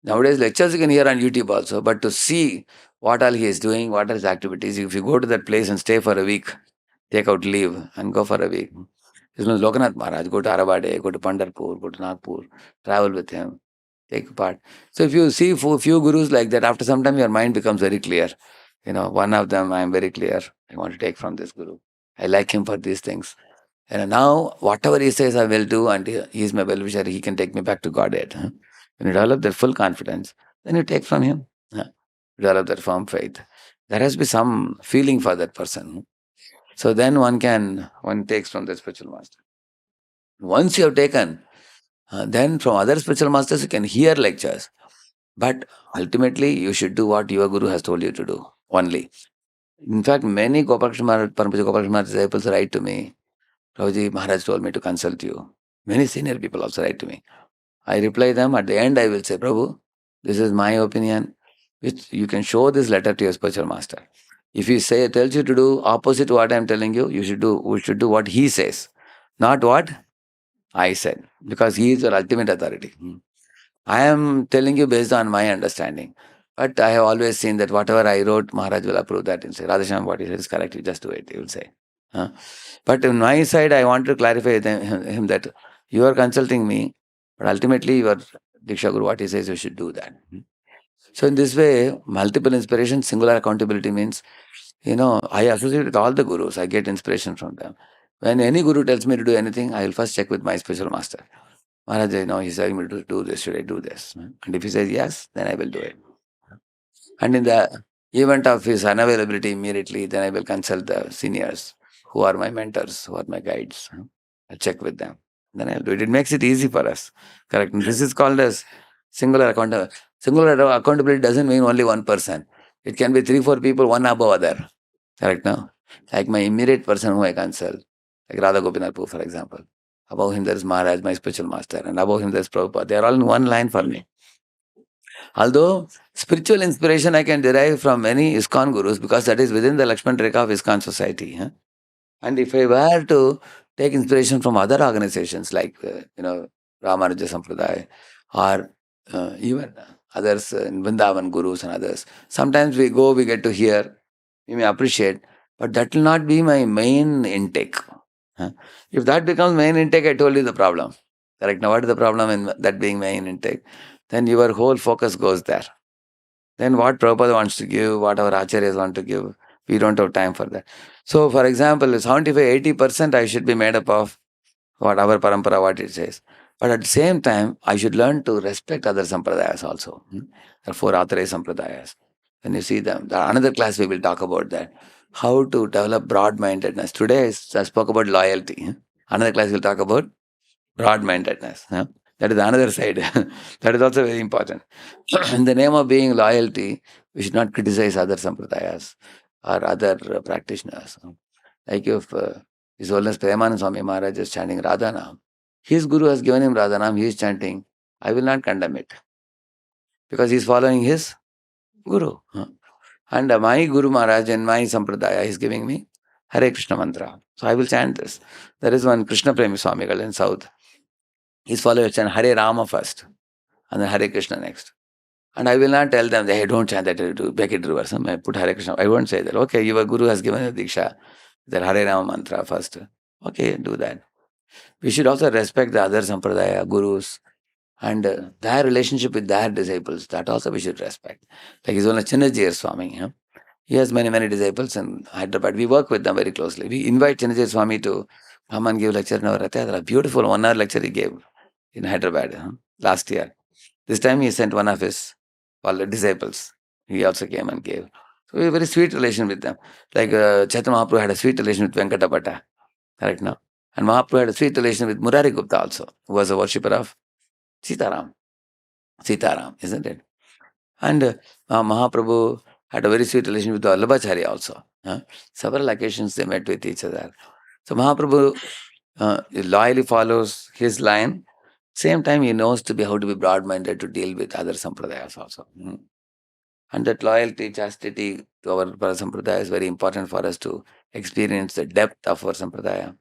Nowadays, lectures you can hear on YouTube also, but to see what all he is doing, what are his activities, if you go to that place and stay for a week, take out leave and go for a week. His name is Lokanath Maharaj. Go to Arabade, go to Pandharpur, go to Nagpur, travel with him, take part. So if you see few gurus like that, after some time your mind becomes very clear. One of them I am very clear. I want to take from this guru. I like him for these things. And now whatever he says I will do, and he is my well-wisher, he can take me back to Godhead. When you develop that full confidence, then you take from him. Develop that firm faith. There has to be some feeling for that person. So then one takes from the spiritual master. Once you have taken, then from other spiritual masters you can hear lectures. But ultimately you should do what your guru has told you to do only. In fact, many Paramahansa Gopal Maharaj disciples write to me, Prabhuji Maharaj told me to consult you. Many senior people also write to me. I reply them, at the end I will say, Prabhu, this is my opinion, which you can show this letter to your spiritual master. If he tells you to do opposite to what I am telling you, we should do what he says, not what I said, because he is your ultimate authority. I am telling you based on my understanding. But I have always seen that whatever I wrote, Maharaj will approve that and say, Radheshyam, what he said is correct, you just do it, he will say. But on my side, I want to clarify with him that you are consulting me, but ultimately Diksha Guru, what he says, you should do that. So in this way, multiple inspiration, singular accountability means, I associate with all the gurus. I get inspiration from them. When any guru tells me to do anything, I will first check with my spiritual master. Maharaj, he's telling me to do this. Should I do this? And if he says yes, then I will do it. And in the event of his unavailability immediately, then I will consult the seniors who are my mentors, who are my guides. I'll check with them. Then I'll do it. It makes it easy for us. Correct. And this is called as singular accountability. Singular accountability doesn't mean only one person. It can be 3-4 people, one above other. Correct now? Like my immediate person who I consult, like Radha Gopinath Prabhu, for example. Above him there is Maharaj, my spiritual master, and above him there is Prabhupada. They are all in one line for me. Although spiritual inspiration I can derive from many ISKCON gurus because that is within the Lakshman Rekha of ISKCON society. And if I were to take inspiration from other organizations like, Ramanuja Sampradaya or even others in Vrindavan gurus and others, sometimes we get to hear, we may appreciate, but that will not be my main intake. If that becomes main intake, I told you the problem. Correct? Now, what is the problem in that being main intake? Then your whole focus goes there. Then what Prabhupada wants to give, what our acharyas want to give, we don't have time for that. So, for example, 75-80% I should be made up of what our parampara, what it says. But at the same time, I should learn to respect other sampradayas also. There are 4 authorized sampradayas. When you see them, another class we will talk about that. How to develop broad-mindedness. Today I spoke about loyalty. Another class will talk about broad-mindedness. That is another side. That is also very important. In the name of being loyalty, we should not criticize other sampradayas or other practitioners. Like if His Holiness Premanand Swami Maharaj is chanting Radhanam, his guru has given him Radhanam, he is chanting, I will not condemn it. Because he is following his guru. And my Guru Maharaj and my Sampradaya is giving me Hare Krishna mantra. So I will chant this. There is one Krishna Premi Swamigal in South. His followers chant Hare Rama first and then Hare Krishna next. And I will not tell them, hey, don't chant that, to make it reverse. I put Hare Krishna. I won't say that. Okay, your Guru has given you Diksha, that Hare Rama mantra first. Okay, do that. We should also respect the other Sampradaya, Gurus, and their relationship with their disciples. That also we should respect. Like His Holiness Chinnajir Swami. He has many, many disciples in Hyderabad. We work with them very closely. We invite Chinnajir Swami to come and give lecture in our Rath Yatra. A beautiful 1-hour lecture he gave in Hyderabad last year. This time he sent one of his disciples. He also came and gave. So we have a very sweet relation with them. Like Chaitanya Mahaprabhu had a sweet relation with Venkatapata. Correct now? And Mahaprabhu had a sweet relation with Murari Gupta also, who was a worshipper of Sitaram. Sitaram, isn't it? And Mahaprabhu had a very sweet relation with Vallabhacharya also. Several occasions they met with each other. So Mahaprabhu loyally follows his line. Same time he knows how to be broad-minded to deal with other sampradayas also. And that loyalty, chastity to our sampradaya is very important for us to experience the depth of our sampradaya.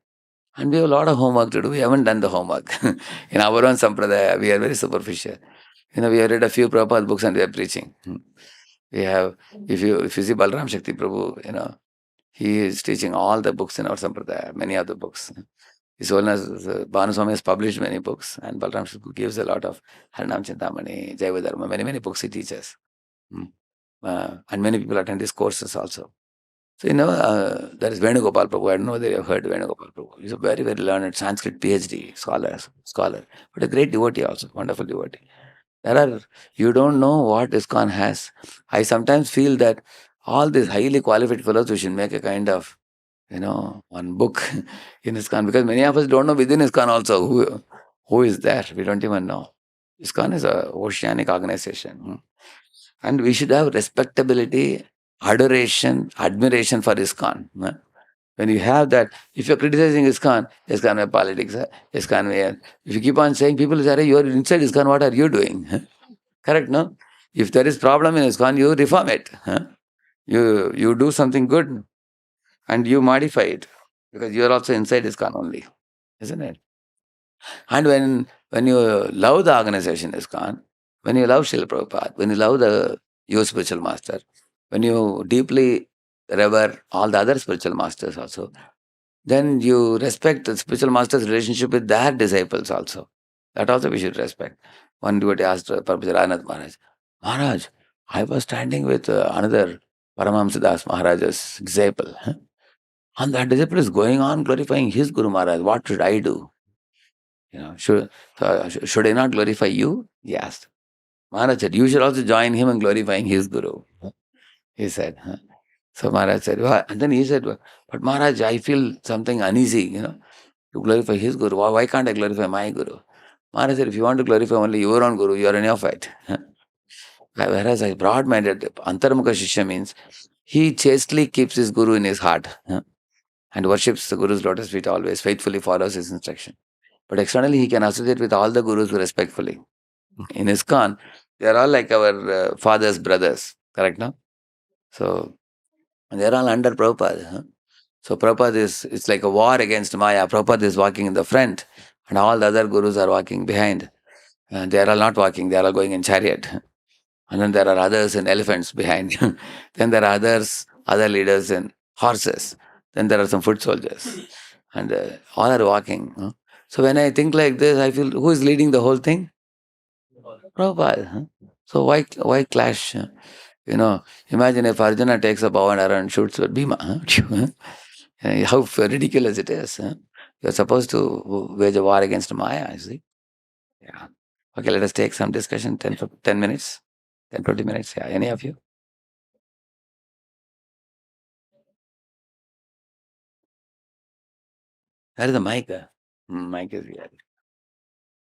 And we have a lot of homework to do. We haven't done the homework. In our own sampradaya, we are very superficial. We have read a few Prabhupada books and we are preaching. We have, if you see Balram Shakti Prabhu, he is teaching all the books in our sampradaya, many of the books. His Holiness Bhanuswami has published many books, and Balram Shakti gives a lot of Harinam Chintamani, Jaiva many, many books he teaches. And many people attend his courses also. So, there is Venugopal Prabhu. I don't know whether you have heard Venugopal Prabhu. He's a very, very learned Sanskrit PhD scholar, but a great devotee also, wonderful devotee. You don't know what ISKCON has. I sometimes feel that all these highly qualified fellows, we should make a kind of, one book in ISKCON, because many of us don't know within ISKCON also who is there. We don't even know. ISKCON is an oceanic organization. And we should have respectability, adoration, admiration for ISKCON. When you have that, if you're criticizing ISKCON may politics, ISKCON may... If you keep on saying, people say, you are inside ISKCON, what are you doing? Correct, no? If there is problem in ISKCON, you reform it. You do something good and you modify it, because you are also inside ISKCON only, isn't it? And when you love the organization ISKCON, when you love Srila Prabhupada, when you love your spiritual master, when you deeply revere all the other spiritual masters also, then you respect the spiritual master's relationship with their disciples also. That also we should respect. One devotee asked Prabhupada Ranath Maharaj, Maharaj, I was standing with another Paramahamsa Das Maharaj's disciple. And that disciple is going on glorifying his Guru Maharaj. What should I do? Should I not glorify you? He asked. Maharaj said, you should also join him in glorifying his Guru. He said. So Maharaj said, well, and then he said, well, but Maharaj, I feel something uneasy, to glorify his Guru. Why can't I glorify my Guru? Maharaj said, if you want to glorify only your own Guru, you are in your fight. Whereas I broad-minded, Antaramukha Shishya means he chastely keeps his Guru in his heart and worships the Guru's lotus feet always, faithfully follows his instruction. But externally, he can associate with all the Gurus respectfully. In ISKCON, they are all like our father's brothers, correct now? So, they are all under Prabhupada. So, Prabhupada it's like a war against Maya. Prabhupada is walking in the front and all the other Gurus are walking behind. They are all not walking, they are all going in chariot. And then there are others in elephants behind. Then there are other leaders in horses. Then there are some foot soldiers. And all are walking. So when I think like this, I feel, who is leading the whole thing? Prabhupada. So why clash? Imagine if Arjuna takes a bow and arrow and shoots at Bhima. How ridiculous it is. You're supposed to wage a war against Maya, you see. Yeah. Okay, let us take some discussion, 10 minutes, 10, 20 minutes. Yeah, any of you? Where is the mic? Mic is here.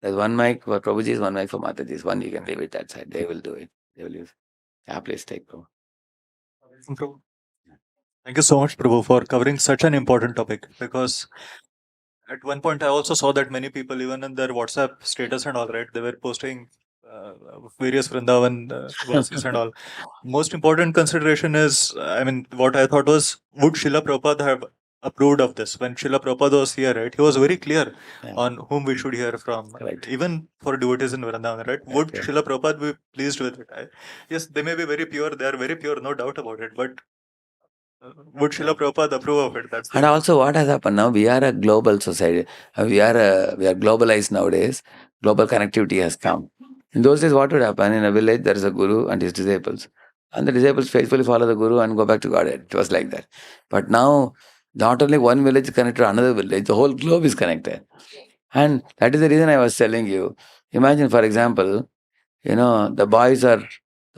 There's one mic for Prabhuji's, one mic for Mataji's. One you can leave it that side. They will do it. They will use. Yeah, please take Prabhu. Thank you so much, Prabhu, for covering such an important topic. Because at one point, I also saw that many people, even in their WhatsApp status and all, right, they were posting various Vrindavan verses and all. Most important consideration is, what I thought was, would Srila Prabhupada have approved of this? When Srila Prabhupada was here, right, he was very clear on whom we should hear from. Correct. Even for devotees in Vrindavan, right? Would Srila Prabhupada be pleased with it? Yes, they may be very pure, they are very pure, no doubt about it, but would Srila Prabhupada approve of it? That's And also what has happened now, we are a global society. We are globalized nowadays. Global connectivity has come. In those days, what would happen? In a village, there is a guru and his disciples. And the disciples faithfully follow the guru and go back to Godhead. It was like that. But now, not only one village is connected to another village, the whole globe is connected. And that is the reason I was telling you. Imagine, for example, the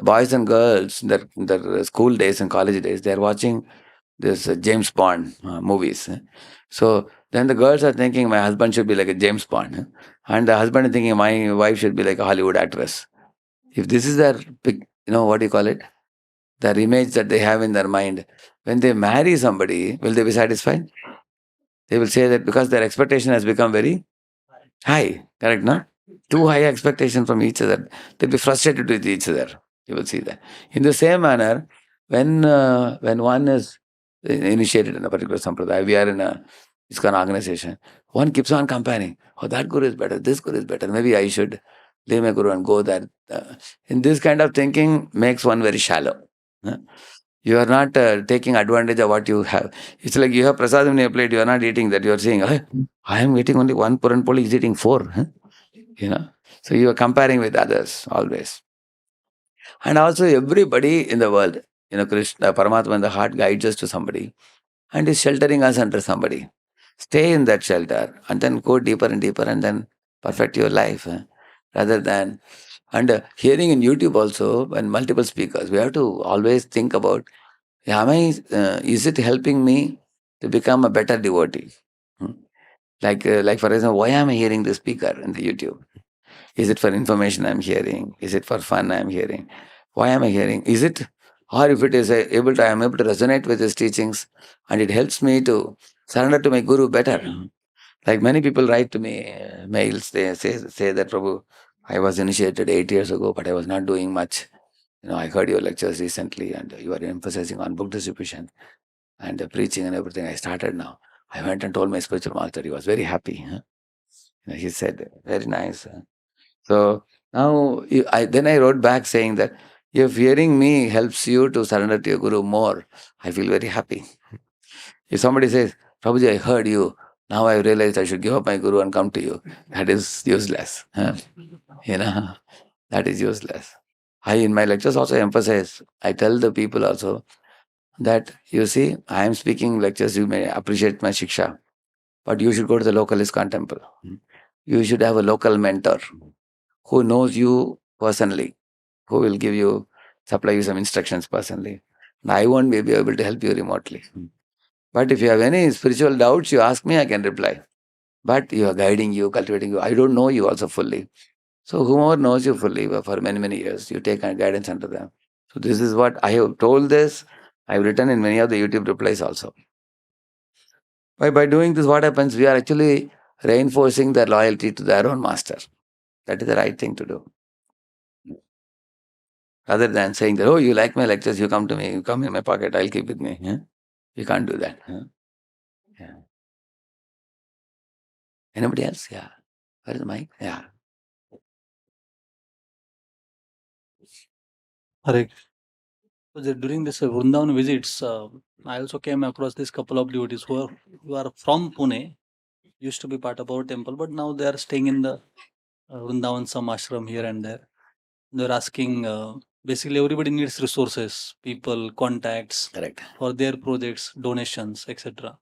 boys and girls, their school days and college days, they are watching this James Bond movies. So then the girls are thinking my husband should be like a James Bond. And the husband is thinking my wife should be like a Hollywood actress. If this is their, what do you call it? Their image that they have in their mind. When they marry somebody, will they be satisfied? They will say that because their expectation has become very high. Correct, no? Too high expectation from each other. They'll be frustrated with each other. You will see that. In the same manner, when one is initiated in a particular sampradaya, we are in a ISKCON organization, one keeps on comparing. Oh, that guru is better, this guru is better. Maybe I should leave my guru and go there. In this kind of thinking makes one very shallow. You are not taking advantage of what you have. It's like you have prasadam in your plate, you are not eating that. You are saying, I am eating only one puran poli, he's eating 4. So you are comparing with others always. And also everybody in the world, Krishna, Paramatma in the heart guides us to somebody and is sheltering us under somebody. Stay in that shelter and then go deeper and deeper and then perfect your life. Rather than, and hearing in YouTube also, when multiple speakers, we have to always think about, is it helping me to become a better devotee? Like for example, why am I hearing the speaker in the YouTube? Is it for information I'm hearing? Is it for fun I'm hearing? Why am I hearing? Is it, or if it is I am able to resonate with his teachings and it helps me to surrender to my guru better. Like many people write to me mails, they say that, Prabhu, I was initiated 8 years ago, but I was not doing much. I heard your lectures recently and you are emphasizing on book distribution and preaching and everything. I started now. I went and told my spiritual master, he was very happy. He said, very nice. So now, then I wrote back saying that if hearing me helps you to surrender to your guru more, I feel very happy. If somebody says, Prabhuji, I heard you, Now I realized I should give up my guru and come to you. That is useless. You know, that is useless. I, in my lectures, also emphasize, I tell the people also that, you see, I am speaking lectures, you may appreciate my Shiksha, but you should go to the local ISKCON temple. You should have a local mentor who knows you personally, who will give you, supply you some instructions personally. And I won't be able to help you remotely. But if you have any spiritual doubts, you ask me, I can reply. But you are guiding you, cultivating you. I don't know you also fully. So whomever knows you fully for many, many years, you take guidance under them. So this is what I have told this. I have written in many of the YouTube replies also. By doing this, what happens? We are actually reinforcing their loyalty to their own master. That is the right thing to do. Rather than saying that, oh, you like my lectures, you come to me, you come in my pocket, I'll keep with me. You can't do that. Yeah. Anybody else? Yeah. Where is the mic? Yeah. Hare. So during this Vrindavan visits, I also came across this couple of devotees who are from Pune, used to be part of our temple, but now they are staying in the Vrindavan, some ashram here and there. They're asking, basically everybody needs resources, people, contacts, correct, for their projects, donations, etc.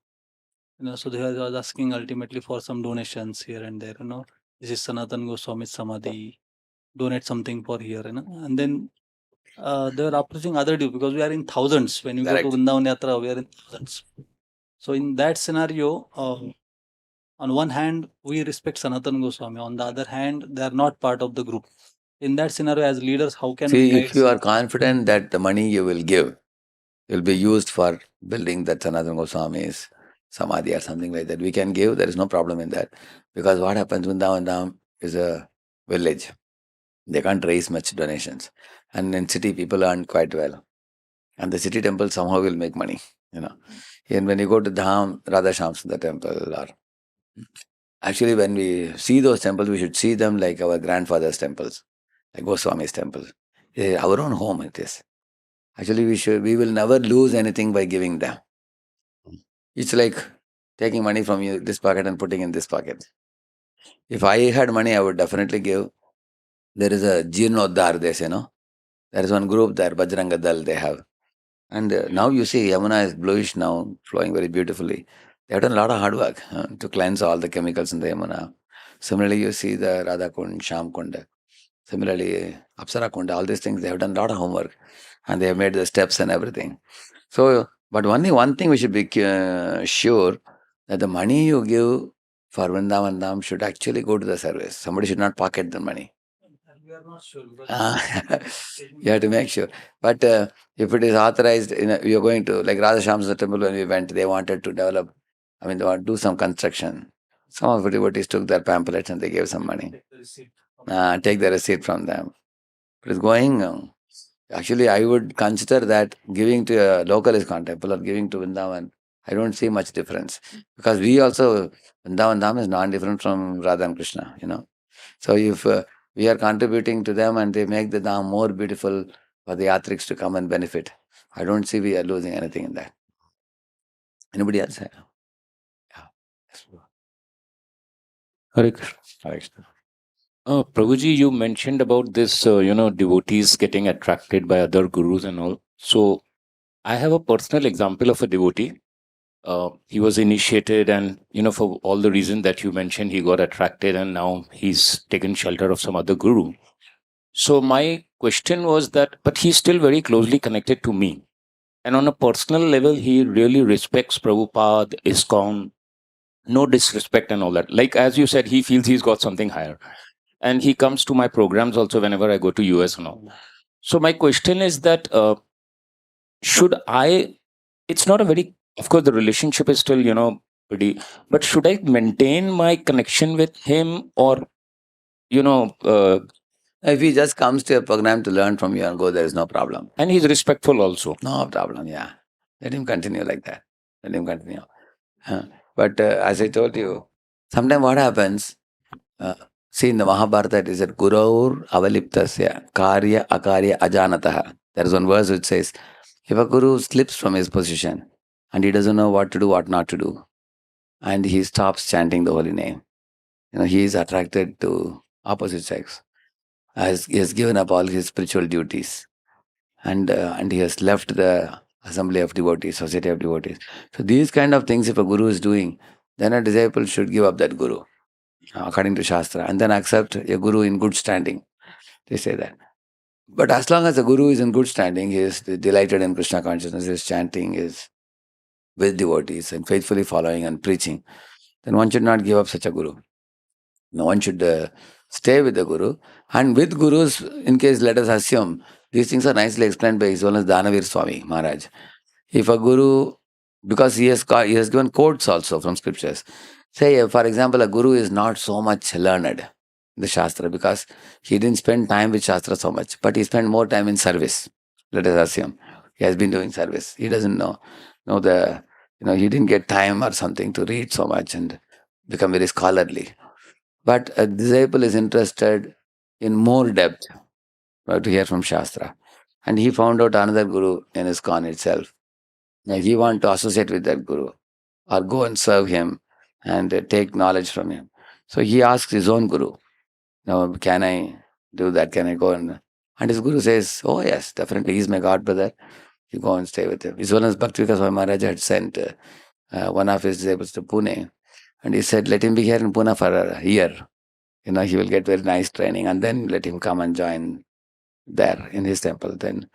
So they are asking ultimately for some donations here and there. This is Sanatan Goswami Samadhi, donate something for here. And then they are approaching other devotees because we are in thousands. When you correct. go to Vrindavan Yatra, we are in thousands. So in that scenario, on one hand, we respect Sanatan Goswami. On the other hand, they are not part of the group. In that scenario, as leaders, how can we See, guide if you are confident that the money you will give will be used for building that Sanatana Goswami's Samadhi or something like that, we can give, there is no problem in that. Because what happens, Vrindavan Dham is a village. They can't raise much donations. And in city, people earn quite well. And the city temple somehow will make money, And when you go to Dham, Radheshyam, the temple, or actually when we see those temples, we should see them like our grandfather's temples, like Goswami's temple. Our own home it is. Actually, we will never lose anything by giving them. It's like taking money from you, this pocket and putting in this pocket. If I had money, I would definitely give. There is a Jirnoddhar, they say, There is one group there, Bajranga Dal, they have. And now you see, Yamuna is bluish now, flowing very beautifully. They have done a lot of hard work to cleanse all the chemicals in the Yamuna. Similarly, you see the Radha Kund, Sham Kund. Similarly, Apsara Kund, all these things, they have done a lot of homework. And they have made the steps and everything. So, but only one thing we should be sure, that the money you give for Vrindavan Dham should actually go to the service. Somebody should not pocket the money. We are not sure. You have to make sure. But if it is authorized, we are going to, like Radheshyam's temple when we went, they wanted to develop, they want to do some construction. Some of the devotees took their pamphlets and they gave some money. Take the receipt from them. It is going. Actually, I would consider that giving to a local ISKCON temple or giving to Vrindavan, I don't see much difference. Because we also, Vrindavan Dham is non-different from Radha and Krishna, So if we are contributing to them and they make the Dham more beautiful for the yatriks to come and benefit, I don't see we are losing anything in that. Anybody else? Yeah. Hare Krishna. Hare Krishna. Prabhuji, you mentioned about this, devotees getting attracted by other gurus and all. So, I have a personal example of a devotee. He was initiated, and for all the reason that you mentioned, he got attracted, and now he's taken shelter of some other guru. So, my question was that, but he's still very closely connected to me. And on a personal level, he really respects Prabhupada, ISKCON, no disrespect and all that. Like, as you said, he feels he's got something higher. And he comes to my programs also whenever I go to US and all. So my question is that should I, it's not a very, of course the relationship is still, pretty, but should I maintain my connection with him or, if he just comes to a program to learn from you and go, there is no problem. And he's respectful also. No problem, yeah. Let him continue like that. Let him continue. But as I told you, sometimes what happens, see in the Mahabharata, it is that Guraur avaliptasya karya akarya ajanataha. There is one verse which says, if a guru slips from his position and he doesn't know what to do, what not to do, and he stops chanting the holy name. He is attracted to opposite sex. As he has given up all his spiritual duties, and he has left the assembly of devotees, society of devotees. So these kind of things, if a guru is doing, then a disciple should give up that guru, according to Shastra, and then accept a guru in good standing. They say that. But as long as the guru is in good standing, he is delighted in Krishna consciousness, is chanting, is with devotees and faithfully following and preaching, then one should not give up such a guru. No one should stay with the guru. And with gurus, in case let us assume, these things are nicely explained by His Holiness Danavir Swami Maharaj. If a guru, because he has given quotes also from scriptures. Say, for example, a guru is not so much learned in the Shastra because he didn't spend time with Shastra so much, but he spent more time in service. Let us assume he has been doing service. He doesn't know he didn't get time or something to read so much and become very scholarly. But a disciple is interested in more depth to hear from Shastra. And he found out another guru in ISKCON itself. Now he wants to associate with that guru or go and serve him and take knowledge from him. So he asks his own guru, now, can I do that? Can I go? And his guru says, oh yes, definitely, he's my god brother. You go and stay with him. His Holiness Bhakti Vikas Maharaj had sent one of his disciples to Pune. And he said, let him be here in Pune for a year. He will get very nice training, and then let him come and join there in his temple. Then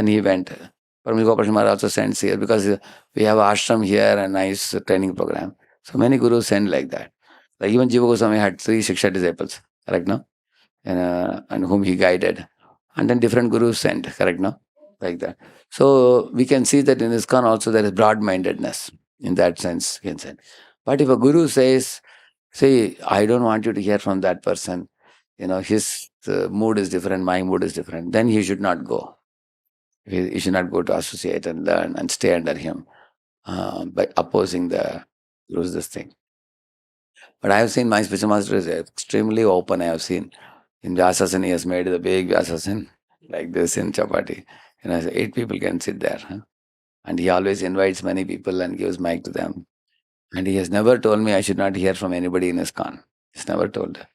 he went. Paramahansa Gopal Maharaj also sends here because we have ashram here and nice training program. So many gurus send like that. Like even Jiva Goswami had 3 Shiksha disciples, correct no? And whom he guided. And then different gurus sent, correct no? Like that. So we can see that in ISKCON also there is broad-mindedness in that sense. You can say. But if a guru says, see, I don't want you to hear from that person. His mood is different, my mood is different. Then he should not go. He should not go to associate and learn and stay under him by opposing the guru's this thing. But I have seen my spiritual master is extremely open. I have seen in Vyasasan, he has made the big Vyasasan like this in Chapati. 8 people can sit there. And he always invites many people and gives mic to them. And he has never told me I should not hear from anybody in ISKCON. He's never told.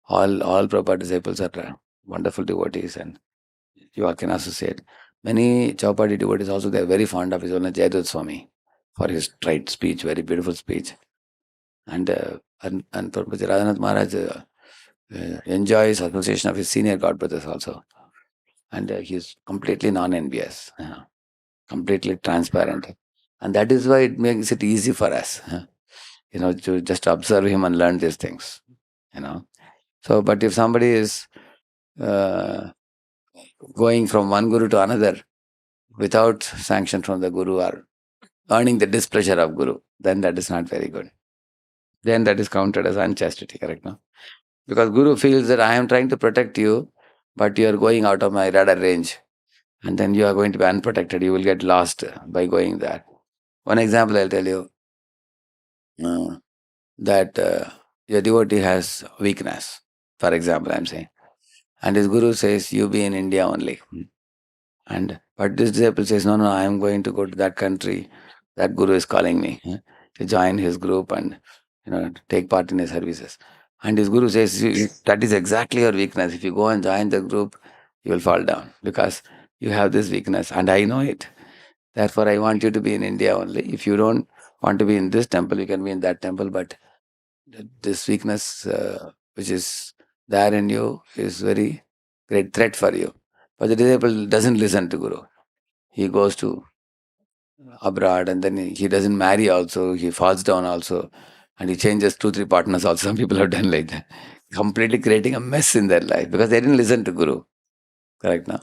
All Prabhupada disciples are wonderful devotees and you all can associate. Many Chowpadi devotees also, they are very fond of His Holiness Jayadut Swami for his trite speech, very beautiful speech. And Prabhupada Radhanath Maharaj enjoys association of his senior god brothers also. And he is completely non-envious, completely transparent. And that is why it makes it easy for us, to just observe him and learn these things, So, but if somebody is going from one guru to another without sanction from the guru or earning the displeasure of guru, then that is not very good. Then that is counted as unchastity, correct? No? Because guru feels that I am trying to protect you, but you are going out of my radar range. And then you are going to be unprotected. You will get lost by going there. One example I'll tell you, that your devotee has weakness. For example, I'm saying. And his guru says, you be in India only. But this disciple says, no, I am going to go to that country. That guru is calling me to join his group and take part in his services. And his guru says, that is exactly your weakness. If you go and join the group, you will fall down because you have this weakness and I know it. Therefore, I want you to be in India only. If you don't want to be in this temple, you can be in that temple. But this weakness which is there in you is very great threat for you. But the disciple doesn't listen to Guru. He goes to abroad and then he doesn't marry also. He falls down also. And he changes 2-3 partners also. Some people have done like that. Completely creating a mess in their life because they didn't listen to Guru. Correct now?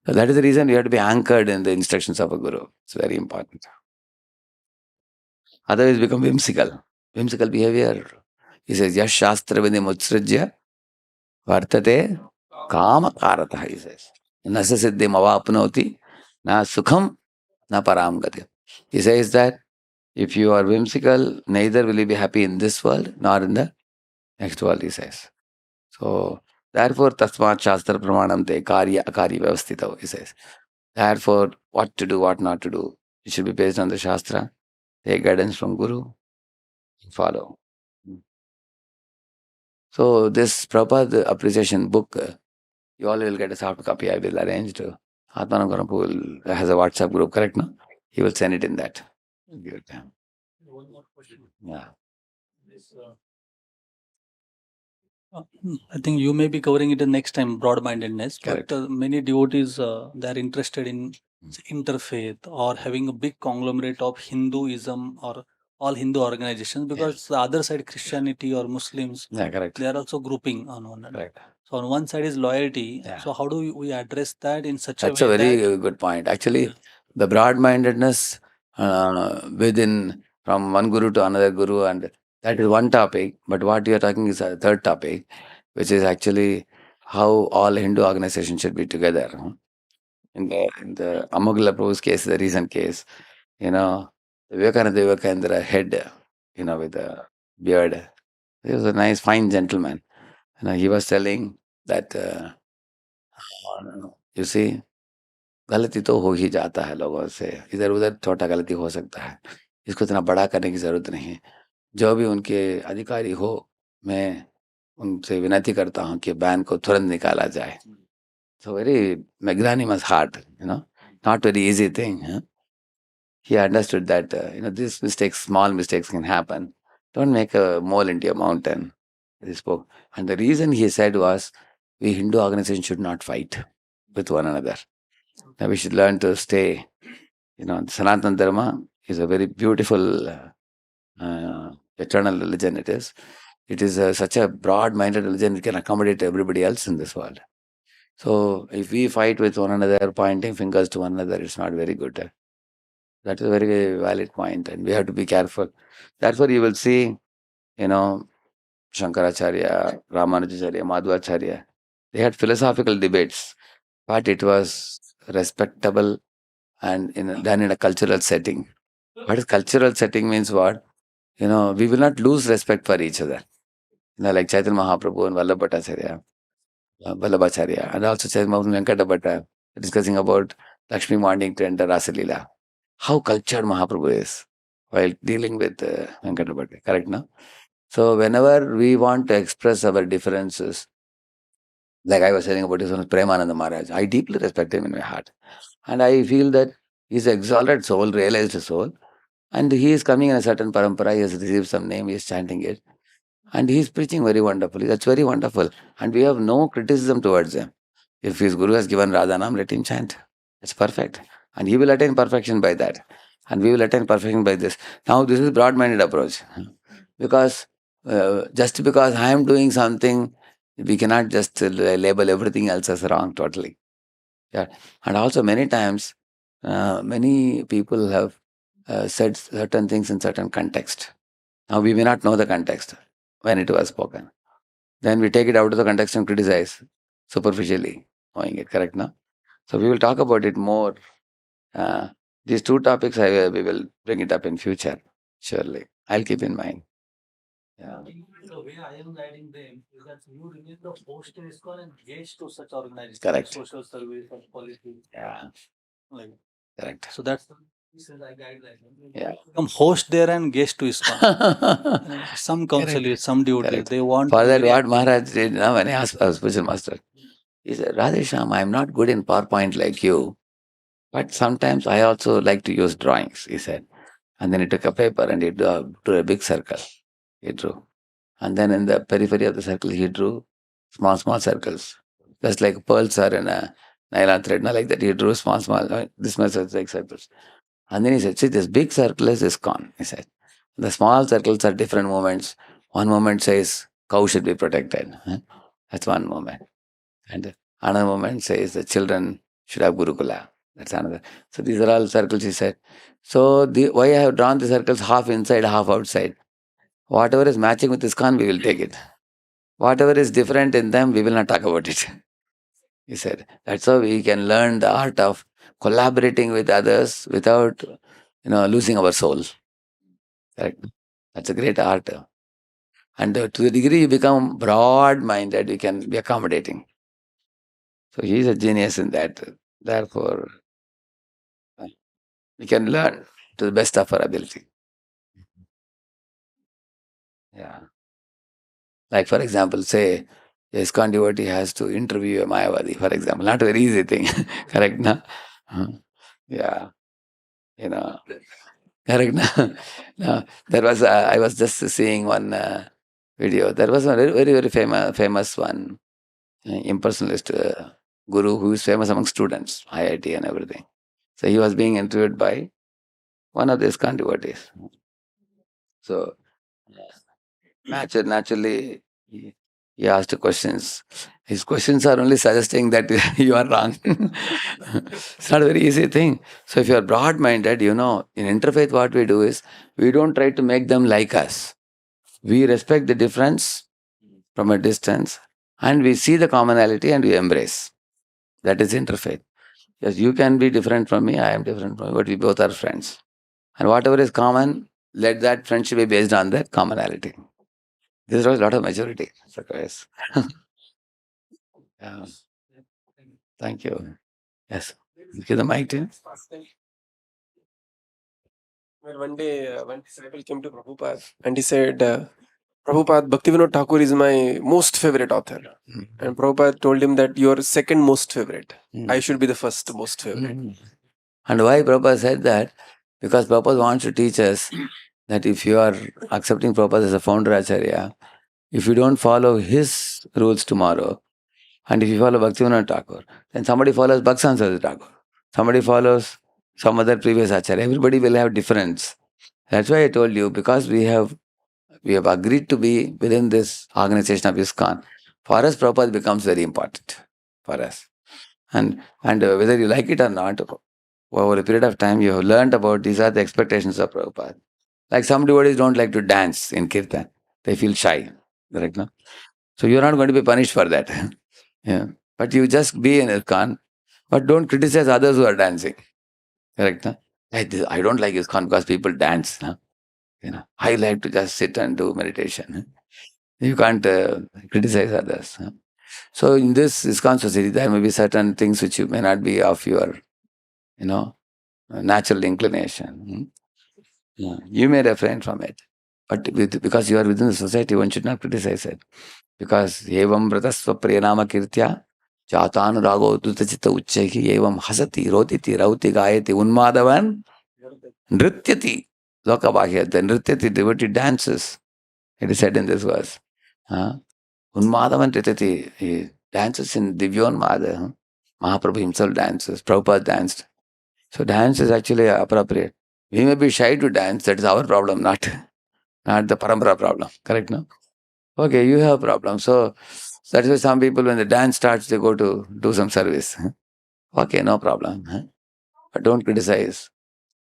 So that is the reason you have to be anchored in the instructions of a Guru. It's very important. Otherwise become whimsical. Whimsical behavior. He says, Yash Shastra Vini Mutsrajya Vartate Kama Karata, he says. Nasa Siddhi Mavapnoti Na Sukham Na Paramgati. He says that if you are whimsical, neither will you be happy in this world nor in the next world, he says. So, therefore, Tasmat Shastra Pramanam Te Karya Akari Vyavastita, he says. Therefore, what to do, what not to do, it should be based on the Shastra. Take guidance from Guru. follow. So this Prabhupada appreciation book, you all will get a soft copy. I will arrange to. Atmanam will has a WhatsApp group, correct? No, he will send it in that. Give it to him. One more question. Yeah. This, I think you may be covering it the next time, broad-mindedness. Correct. But many devotees, they are interested in interfaith or having a big conglomerate of Hinduism or all Hindu organizations, because the other side, Christianity or Muslims, Yeah, correct. they are also grouping on one. Correct. So on one side is loyalty. Yeah. So how do we address that in such That's a a way very that good point. Actually, the broad-mindedness within from one guru to another guru, and that is one topic. But what you are talking is a third topic, which is actually how all Hindu organizations should be together. In the Amogla Prabhu's case, the recent case, Vivekananda head, with a beard. He was a nice, fine gentleman. He was telling that, you see, गलती तो हो ही जाता है लोगों से, इधर उधर छोटा गलती हो सकता है, इसको इतना बड़ा करने की जरूरत नहीं है। जो भी उनके अधिकारी हो, मैं उनसे विनती करता हूँ कि बैन को तुरंत निकाला जाए। So very magnanimous heart, not very easy thing. He understood that these mistakes, small mistakes can happen. Don't make a mole into a mountain. He spoke, and the reason he said was, we Hindu organizations should not fight with one another. Now we should learn to stay. Sanatana Dharma is a very beautiful eternal religion. It is. It is such a broad-minded religion. It can accommodate everybody else in this world. So if we fight with one another, pointing fingers to one another, it's not very good. That is a very valid point, and we have to be careful. That's why you will see, Shankaracharya, Ramanujacharya, Madhvacharya, they had philosophical debates, but it was respectable and done in a cultural setting. What is cultural setting means what? We will not lose respect for each other. Like Chaitanya Mahaprabhu and Vallabhacharya, and also Chaitanya Mahaprabhu Venkata Bhatta discussing about Lakshmi wanting to enter Rasalila. How cultured Mahaprabhu is while dealing with Venkata Bhatta, correct, no? So whenever we want to express our differences, like I was saying about his own Premananda Maharaj, I deeply respect him in my heart. And I feel that he's an exalted soul, realized soul, and he is coming in a certain parampara, he has received some name, he is chanting it. And he is preaching very wonderfully. That's very wonderful. And we have no criticism towards him. If his guru has given Radhanam, let him chant. It's perfect. And he will attain perfection by that. And we will attain perfection by this. Now, this is broad-minded approach. Because just because I am doing something, we cannot just label everything else as wrong totally. Yeah. And also many times, many people have said certain things in certain context. Now, we may not know the context when it was spoken. Then we take it out of the context and criticize superficially, knowing it, correct, no? So we will talk about it more. These two topics, we will bring it up in future, surely. I'll keep in mind. Yeah. the way I am guiding them is that you remain the host to ISKCON and guest to such organizations, Correct. social service or politics. Yeah. Like, Correct. so that's the reason I guide like them. Yeah. Become host there and guest to ISKCON. Some counsel, some devotees, Correct. they want For to that, be what Maharaj did now when I asked our spiritual master, he said, Radheshyam, I'm not good in PowerPoint like you, but sometimes I also like to use drawings, he said. And then he took a paper and he drew a big circle. He drew. And then in the periphery of the circle, he drew small circles. Just like pearls are in a nylon thread. Not like that, he drew small, this much like circles. And then he said, see, this big circle is ISKCON, he said. The small circles are different moments. One moment says, cow should be protected. That's one moment. And another moment says, the children should have Gurukula. That's another. So these are all circles, he said. So why I have drawn the circles half inside, half outside. Whatever is matching with ISKCON, we will take it. Whatever is different in them, we will not talk about it. He said. That's how we can learn the art of collaborating with others without, losing our soul. Correct? That's a great art. And to the degree you become broad-minded, you can be accommodating. So he is a genius in that. Therefore, we can learn to the best of our ability. Yeah. Like for example, say a ISKCON devotee has to interview a Mayavadi, for example. Not a very easy thing. Correct, na? Yeah. You know. Correct, na? No, there was I was just seeing one video. There was a very famous one impersonalist guru who is famous among students, IIT and everything. So he was being interviewed by one of the ISKCON devotees. So naturally, he asked questions. His questions are only suggesting that you are wrong. It's not a very easy thing. So if you are broad-minded, in interfaith what we do is, we don't try to make them like us. We respect the difference from a distance and we see the commonality and we embrace. That is interfaith. Yes, you can be different from me, I am different from you, but we both are friends. And whatever is common, let that friendship be based on that commonality. This is a lot of maturity. Yes. Yeah. Thank you. Yes. Give the mic to him. Well, one day, one disciple came to Prabhupada and he said, Prabhupada, Bhaktivinoda Thakur is my most favorite author. And Prabhupada told him that you are second most favorite. I should be the first most favorite. And why Prabhupada said that? Because Prabhupada wants to teach us that if you are accepting Prabhupada as a founder Acharya, if you don't follow his rules tomorrow, and if you follow Bhaktivinoda Thakur, then somebody follows Bhaktivedanta Thakur, somebody follows some other previous Acharya. Everybody will have difference. That's why I told you, because we have agreed to be within this organization of ISKCON, for us Prabhupada becomes very important for us. And whether you like it or not, over a period of time you have learned about these are the expectations of Prabhupada. Like some devotees don't like to dance in Kirtan. They feel shy. Correct, no? So you're not going to be punished for that. Yeah. But you just be in ISKCON, but don't criticize others who are dancing. Correct, no? I don't like ISKCON because people dance. No? I like to just sit and do meditation. You can't criticize others. So in this ISKCON society, there may be certain things which you may not be of your, natural inclination. Yeah. You may refrain from it. But because you are within the society, one should not criticize it. Because evam vratasva priyanama kirtya jatanu rago dutachita uchchaki evam hasati roditi rauti gayati unmadavan nrityati lokabhagya. The nrityati, devotee dances. It is said in this verse. Unmadavan nrityati. He dances in Divyonmada. Mahaprabhu himself dances. Prabhupada danced. So dance is actually appropriate. We may be shy to dance. That is our problem, not the parampara problem. Correct, no? Okay, you have a problem. So that's why some people, when the dance starts, they go to do some service. Okay, no problem. But don't criticize.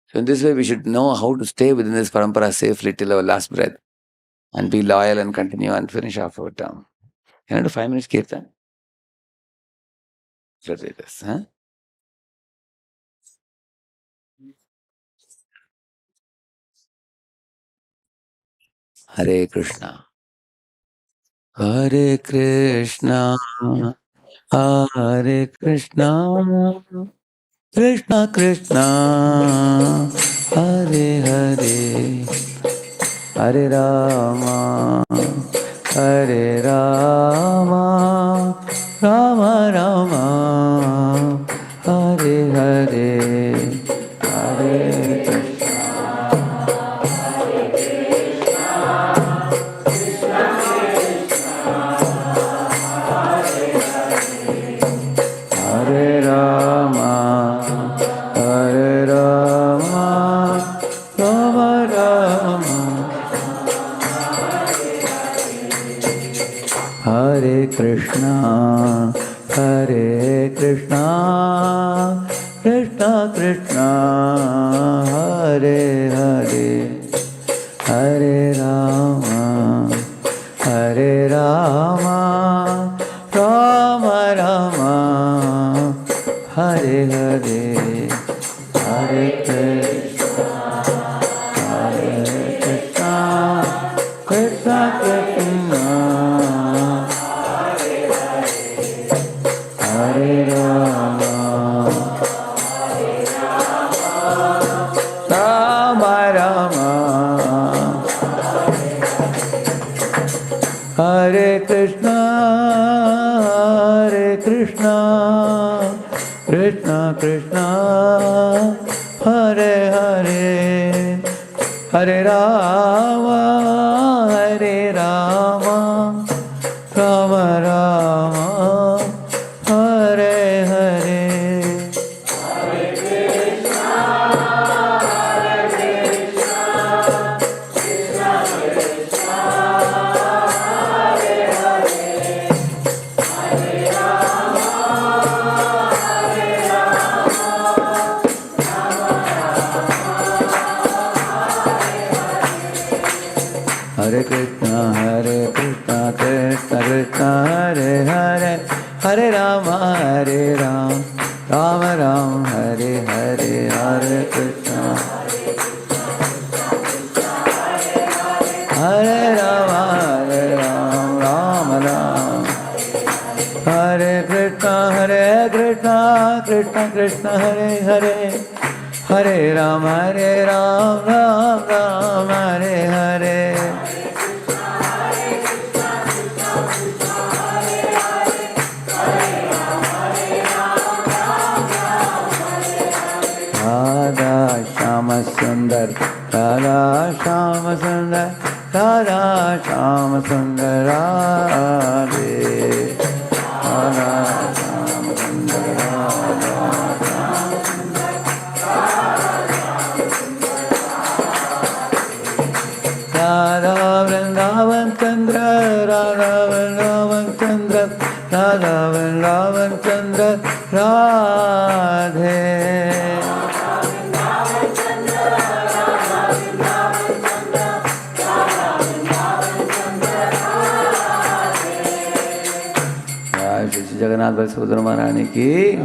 So in this way, we should know how to stay within this parampara safely till our last breath and be loyal and continue and finish off our term. Can I do 5 minutes kirtan? Let's do this. Hare Krishna. Hare Krishna. Hare Krishna. Krishna Krishna. Hare Hare. Hare Rama. Hare Rama. Rama Rama. Hare Hare. Hare Krishna. Hare Rama, Hare Rama, Rama Rama, Hare Krishna, Hare Krishna, Krishna Krishna, Hare Hare, Hare Rama, Hare Rama, Rama Rama, Hare Hare, Hare Krishna, Hare Krishna, Krishna Krishna, Hare Rama, Rama Rama, Hare Krishna, Krishna Krishna, Hare Hare, Hare Rama, Rama Rama, Hare Hare. Hare Krishna, Krishna Krishna, Hare Hare, Hare Rama, Rama Rama, Hare Hare, Hare Krishna, Hare Rama, Rama Rama, Hare Krishna, Krishna Krishna, Hare Hare, Hare Rama, Rama, Hare Hare. Radha Shama Sundar, Radha Shama Sundar, Radha Shama Sundar, Radhe. Radha Shama Sundar, Radha Vrindavan Chandra, Radha Vrindavan Chandra, Radha Vrindavan Chandra, Radhe. Shri Jagannath बल सुभद्रा महारानी की,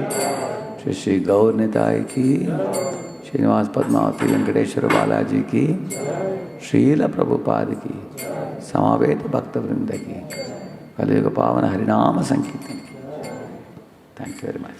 श्री श्री गौर निताई की, श्रीनिवास पद्मावती वेंकटेश्वर बालाजी की, श्रील प्रभुपाद की, समावेत भक्त वृंद की, कलयुग पावन हरिनाम संकीर्तन की। Thank you very much.